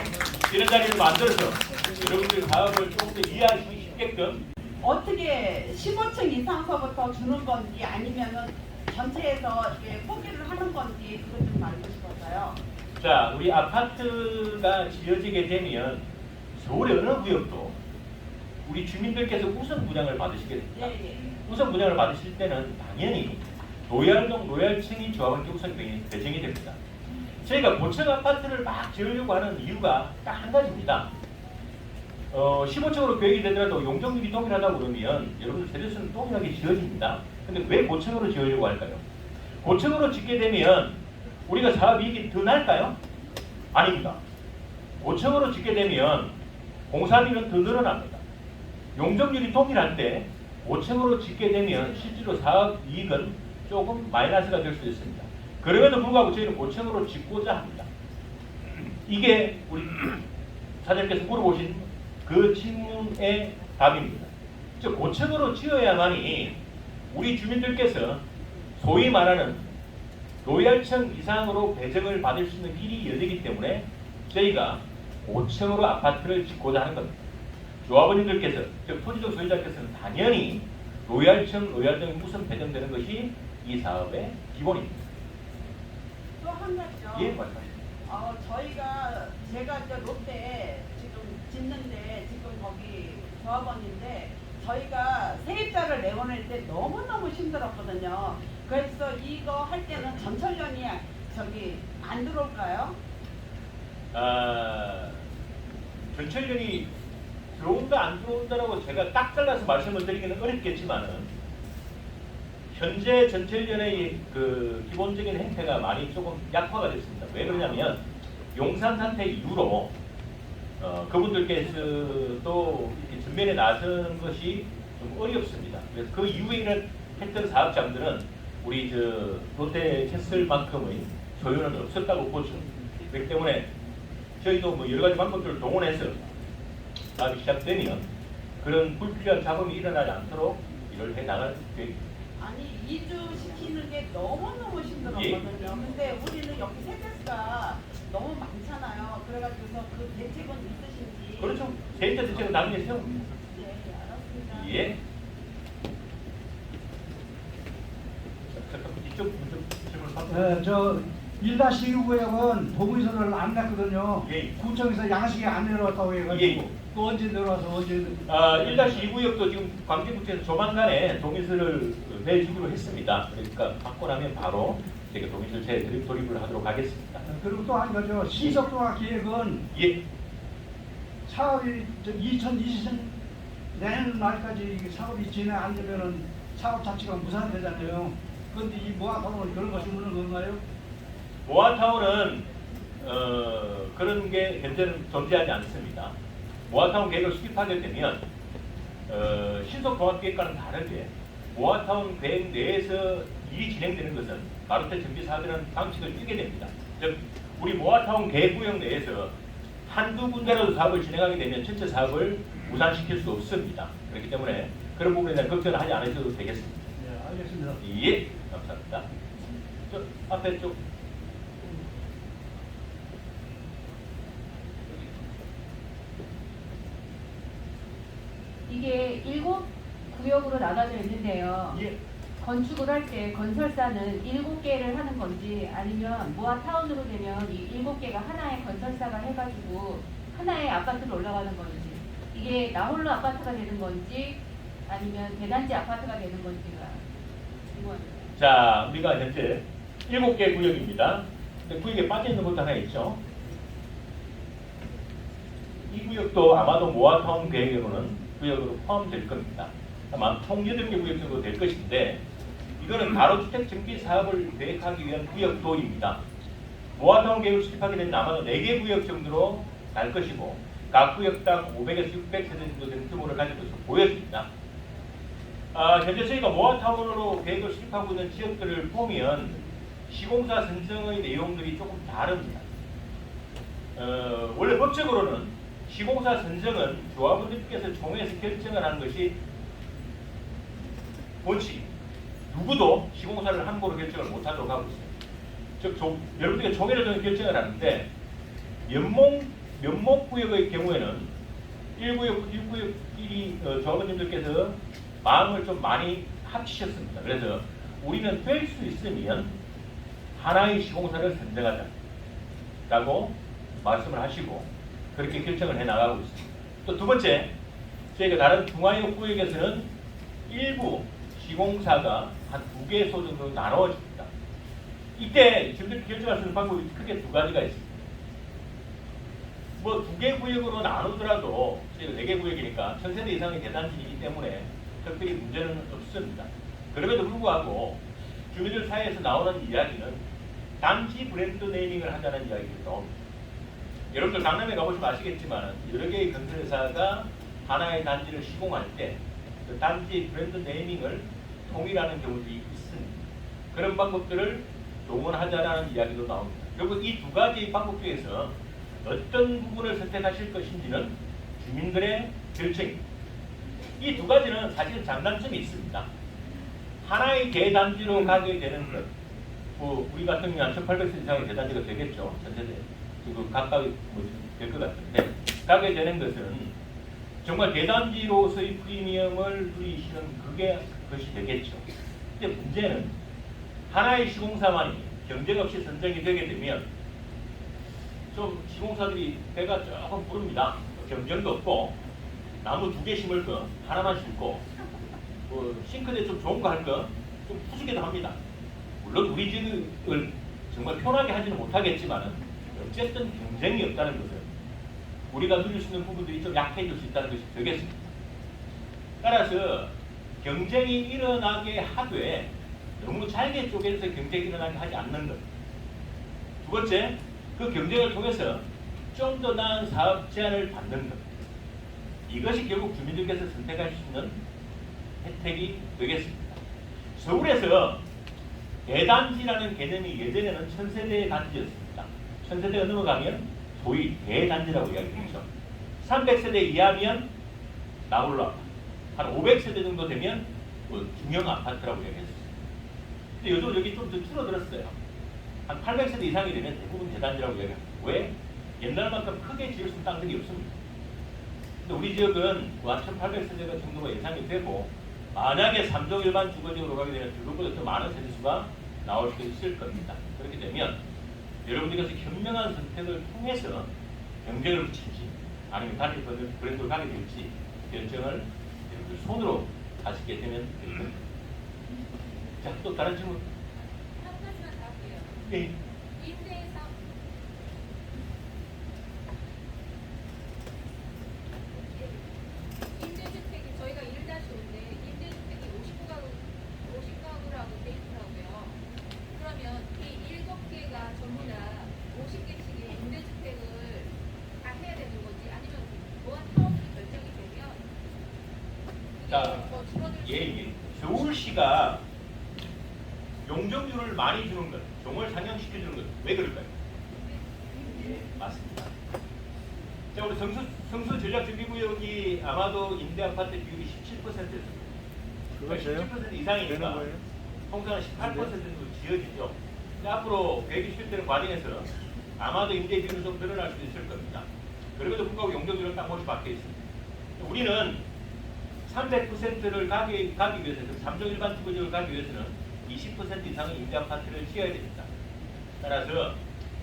이런 자리를 만들어서 여러분들 사업을 조금 더 이해하시기 쉽게끔 어떻게 15층 이상서부터 주는 건지 아니면은 전체에서 이렇게 포기를 하는 건지 그것 좀 알고 싶었어요. 자, 우리 아파트가 지어지게 되면 서울의 어느 구역도 우리 주민들께서 우선 분양을 받으시게 됩니다. 예. 우선 분양을 받으실 때는 당연히 로얄동, 로얄층이 조합원 구성 배정이 됩니다. 저희가 고층 아파트를 막 지으려고 하는 이유가 딱 한 가지입니다. 15층으로 계획이 되더라도 용적률이 동일하다고 그러면 여러분들 세대수는 동일하게 지어집니다. 근데 왜 고층으로 지으려고 할까요? 고층으로 짓게 되면 우리가 사업이익이 더 날까요? 아닙니다. 고층으로 짓게 되면 공사비는 더 늘어납니다. 용적률이 동일할 때 5층으로 짓게 되면 실제로 사업이익은 조금 마이너스가 될 수 있습니다. 그럼에도 불구하고 저희는 5층으로 짓고자 합니다. 이게 우리 사장님께서 물어보신 그 질문의 답입니다. 즉 고층으로 지어야만이 우리 주민들께서 소위 말하는 로얄층 이상으로 배정을 받을 수 있는 길이 열리기 때문에 저희가 5층으로 아파트를 짓고자 하는 겁니다. 조합원님들께서, 즉 토지적 소유자께서는 당연히 로얄층, 로얄등이 우선 배정되는 것이 이 사업의 기본입니다. 또 한 가지요. 예, 말씀하십시오. 제가 이제 롯데 지금 짓는데 지금 거기 조합원인데 저희가 세입자를 내보낼 때 너무너무 힘들었거든요. 그래서 이거 할 때는 전철련이 안 들어올까요? 전철련이 들어온다 안 들어온다라고 제가 딱 잘라서 말씀을 드리기는 어렵겠지만은 현재 전철련의 그 기본적인 행태가 많이 조금 약화가 됐습니다. 왜 그러냐면 용산 사태 이후로 그분들께서도 이렇게 전면에 나서는 것이 좀 어렵습니다. 그래서 그 이후에 했던 사업장들은 우리 롯데 캐슬만큼의 소유는 없었다고 보죠. 그렇기 때문에 저희도 뭐 여러 가지 방법들을 동원해서 사업이 시작되면 그런 불필요한 작업이 일어나지 않도록 일을 해 나갈 계획입니다. 아니 이주시키는 게 너무너무 힘들었거든요. 근데 우리는 여기 세대수가 너무 많잖아요. 그래가지고서 그 대책은 있으신지. 그렇죠. 세입자 대책은 나중에 세웁니다. 네, 알았습니다. 예. 잠깐 이쪽 질문 받고. 저 1-2구역은 동의서를 안 냈거든요. 예. 구청에서 양식이 안 내려왔다고 해가지고 예. 또 언제 내려와서 언제 1-2구역도 지금 광진구청에서 조만간에 동의서를 내주기로 했습니다. 그러니까 받고 나면 바로 제가 동의서를 돌입을 하도록 하겠습니다. 그리고 또 한 가지요. 신속도화 계획은 예. 사업이 2020년 내년 말까지 사업이 진행 안 되면은 사업 자체가 무산되잖아요. 그런데 이 모아타운은 그런 거 주문은 건가요? 모아타운은 그런 게 현재는 존재하지 않습니다. 모아타운 계획을 수립하게 되면 신속통합계획과는 다르게 모아타운 계획 내에서 일이 진행되는 것은 마루테 정비 사업이라는 방식을 띄게 됩니다. 즉 우리 모아타운 계획구역 내에서 한두 군데라도 사업을 진행하게 되면 전체 사업을 무산시킬 수 없습니다. 그렇기 때문에 그런 부분에 대한 걱정을 하지 않으셔도 되겠습니다. 네, 알겠습니다. 예, 감사합니다. 저 앞에 쪽. 이게 7구역으로 나눠져 있는데요. 예. 건축을 할 때 건설사는 7개를 하는 건지 아니면 모아타운으로 되면 이 7개가 하나의 건설사가 해가지고 하나의 아파트로 올라가는 건지 이게 나홀로 아파트가 되는 건지 아니면 대단지 아파트가 되는 건지가 궁금합니다. 자, 우리가 현재 7개 구역입니다. 근데 구역에 빠져있는 것도 하나 있죠. 이 구역도 아마도 모아타운 계획으로는 구역으로 포함될 겁니다. 아마 총 8개 구역 정도 될 것인데 이거는 가로주택 정비 사업을 계획하기 위한 구역도입니다. 모아타운 계획을 수립하게 되면 아마도 4개 구역 정도로 갈 것이고 각 구역당 500에서 600세대 정도 되는 규모를 가질 것으로 보여집니다. 현재 저희가 모아타운으로 계획을 수립하고 있는 지역들을 보면 시공사 선정의 내용들이 조금 다릅니다. 원래 법적으로는 시공사 선정은 조합원들께서 총회에서 결정을 하는 것이 본칙입니다. 누구도 시공사를 함부로 결정을 못하도록 하고 있습니다. 즉 여러분들이 총회를 통해 결정을 하는데 면목구역의 경우에는 1구역, 1구역끼리 조합원님들께서 마음을 좀 많이 합치셨습니다. 그래서 우리는 될 수 있으면 하나의 시공사를 선정하자 라고 말씀을 하시고 그렇게 결정을 해 나가고 있습니다. 또 두 번째, 저희가 다른 중화역 구역에서는 일부 시공사가 한 2개소 정도 나눠집니다. 이때 지금 결정할 수 있는 방법이 크게 2가지가 있습니다. 뭐 2개 구역으로 나누더라도 저희가 4개 구역이니까 1000세대 이상의 대단지이기 때문에 특별히 문제는 없습니다. 그럼에도 불구하고 주민들 사이에서 나오는 이야기는 단지 브랜드 네이밍을 하자는 이야기가 나옵니다. 여러분들 강남에 가보시면 아시겠지만 여러 개의 건설회사가 하나의 단지를 시공할 때 그 단지 브랜드 네이밍을 통일하는 경우들이 있습니다. 그런 방법들을 동원하자라는 이야기도 나옵니다. 결국 이 2가지 방법 중에서 어떤 부분을 선택하실 것인지는 주민들의 결정입니다. 이 2가지는 사실은 장단점이 있습니다. 하나의 대단지로 가게 되는 것, 우리 같은 경우는 1800세 이상의 대단지가 되겠죠. 전세대 각각이 될 것 같은데 가게 되는 것은 정말 대단지로서의 프리미엄을 누리시는 것이 되겠죠. 근데 문제는 하나의 시공사만이 경쟁 없이 선정이 되게 되면 좀 시공사들이 배가 조금 부릅니다. 경쟁도 없고 나무 2개 심을 거 하나만 심고 싱크대 좀 좋은 거 할 거 좀 푸시기도 합니다. 물론 우리 집을 정말 편하게 하지는 못하겠지만 어쨌든 경쟁이 없다는 것은 우리가 누릴 수 있는 부분들이 좀 약해질 수 있다는 것이 되겠습니다. 따라서 경쟁이 일어나게 하되 너무 잘게 쪼개서 경쟁이 일어나게 하지 않는 것. 2번째, 그 경쟁을 통해서 좀 더 나은 사업 제안을 받는 것. 이것이 결국 주민들께서 선택할 수 있는 혜택이 되겠습니다. 서울에서 대단지라는 개념이 예전에는 1000세대의 단지였습니다. 1000세대가 넘어가면 소위 대단지라고 이야기했죠. 300세대 이하면 나홀로 아파트, 한 500세대 정도 되면 중형 아파트라고 이야기했어요. 근데 요즘 여기 좀 더 줄어들었어요. 한 800세대 이상이 되면 대부분 대단지라고 이야기합니다. 왜? 옛날만큼 크게 지을 수 있는 땅들이 없습니다. 근데 우리 지역은 한 1800세대가 정도가 예상이 되고 만약에 3종 일반 주거지역으로 가게 되면 그것보다 더 많은 세대수가 나올 수 있을 겁니다. 그렇게 되면 여러분들께서 현명한 선택을 통해서 경쟁을 붙일지 아니면 다시 브랜드로 가게 될지 결정을 여러분들 손으로 하시게 되면 됩니다. 자, 또 다른 질문? 한 가지만 더 할게요. 네. 임대에서 임대주택이 저희가 1-5인데 임대주택이 50가구라고 돼 있더라고요. 그러면 이 7개가 전부 다 50개씩의 임대주택을 다 해야 되는 거지 아니면 보안 사업이 결정이 되면 자, 뭐 줄어들 예. 서울시가 용적률을 많이 주는 것, 종을 상향시켜주는 것, 왜 그럴까요? 맞습니다. 자, 우리 성수 전략준비구역이 아마도 임대아파트 비율이 17%였습니다. 그것이에요? 17% 이상이니까 되는 거예요? 통상은 18% 정도 지어지죠. 근데 앞으로 계획이 실시되는 과정에서 아마도 임대 비율은 좀 늘어날 수도 있을 겁니다. 그럼에도 불구하고 용적률은 딱 50 밖에 있습니다. 우리는 300%를 가기 위해서는 3종 일반 주거지역을 가기 위해서는 20% 이상의 임대아파트를 지어야 됩니다. 따라서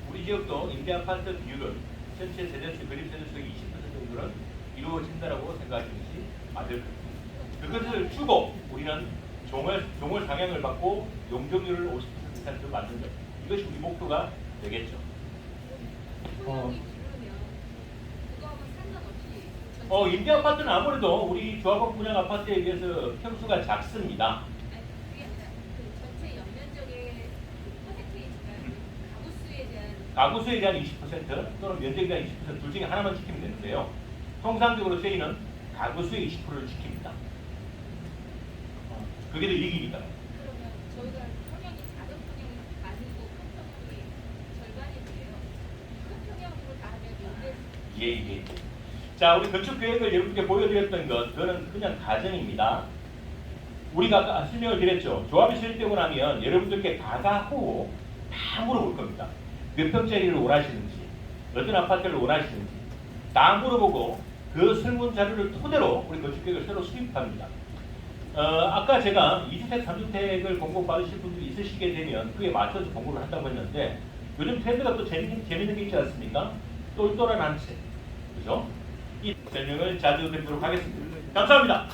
우리 지역도 임대아파트 비율은 전체 세대수, 건립세대수의 20% 정도는 이루어진다고 생각하시는 것이 맞을 겁니다. 그것을 주고 우리는 종을 상향을 받고 용적률을 50% 이상으로 만든 것. 이것이 우리 목표가 되겠죠. 소형이 줄으면 그거하고는 상관없이 임대아파트는 아무래도 우리 조합원 분양 아파트에 비해서 평수가 작습니다. 아니, 그게 아니라 그 전체 연면적의 퍼센테이지가 가구 수에 대한 가구수에 대한 20% 또는 면적에 대한 20%둘 중에 하나만 지키면 되는데요. 통상적으로 저희는 가구수의 20%를 지킵니다. 그게 더 이익이니까요. 그러면 저희가 평형이 작은 평형이 아니고 큰 평형이 절반인데요. 큰 평형으로 다 하면 임대 예. 자, 우리 건축 계획을 여러분께 보여드렸던 것, 그거는 그냥 가정입니다. 우리가 아까 설명을 드렸죠. 조합이 설정을 하면 여러분들께 가가호 다 물어볼 겁니다. 몇 평짜리를 원하시는지, 어떤 아파트를 원하시는지 다 물어보고 그 설문 자료를 토대로 우리 건축 계획을 새로 수립합니다. 아까 제가 2주택, 3주택을 공급받으실 분들이 있으시게 되면 그에 맞춰서 공급을 한다고 했는데 요즘 트렌드가 또 재밌는 게 있지 않습니까? 똘똘한 한 채. 그죠? 이 설명을 자주 드리도록 하겠습니다. 감사합니다.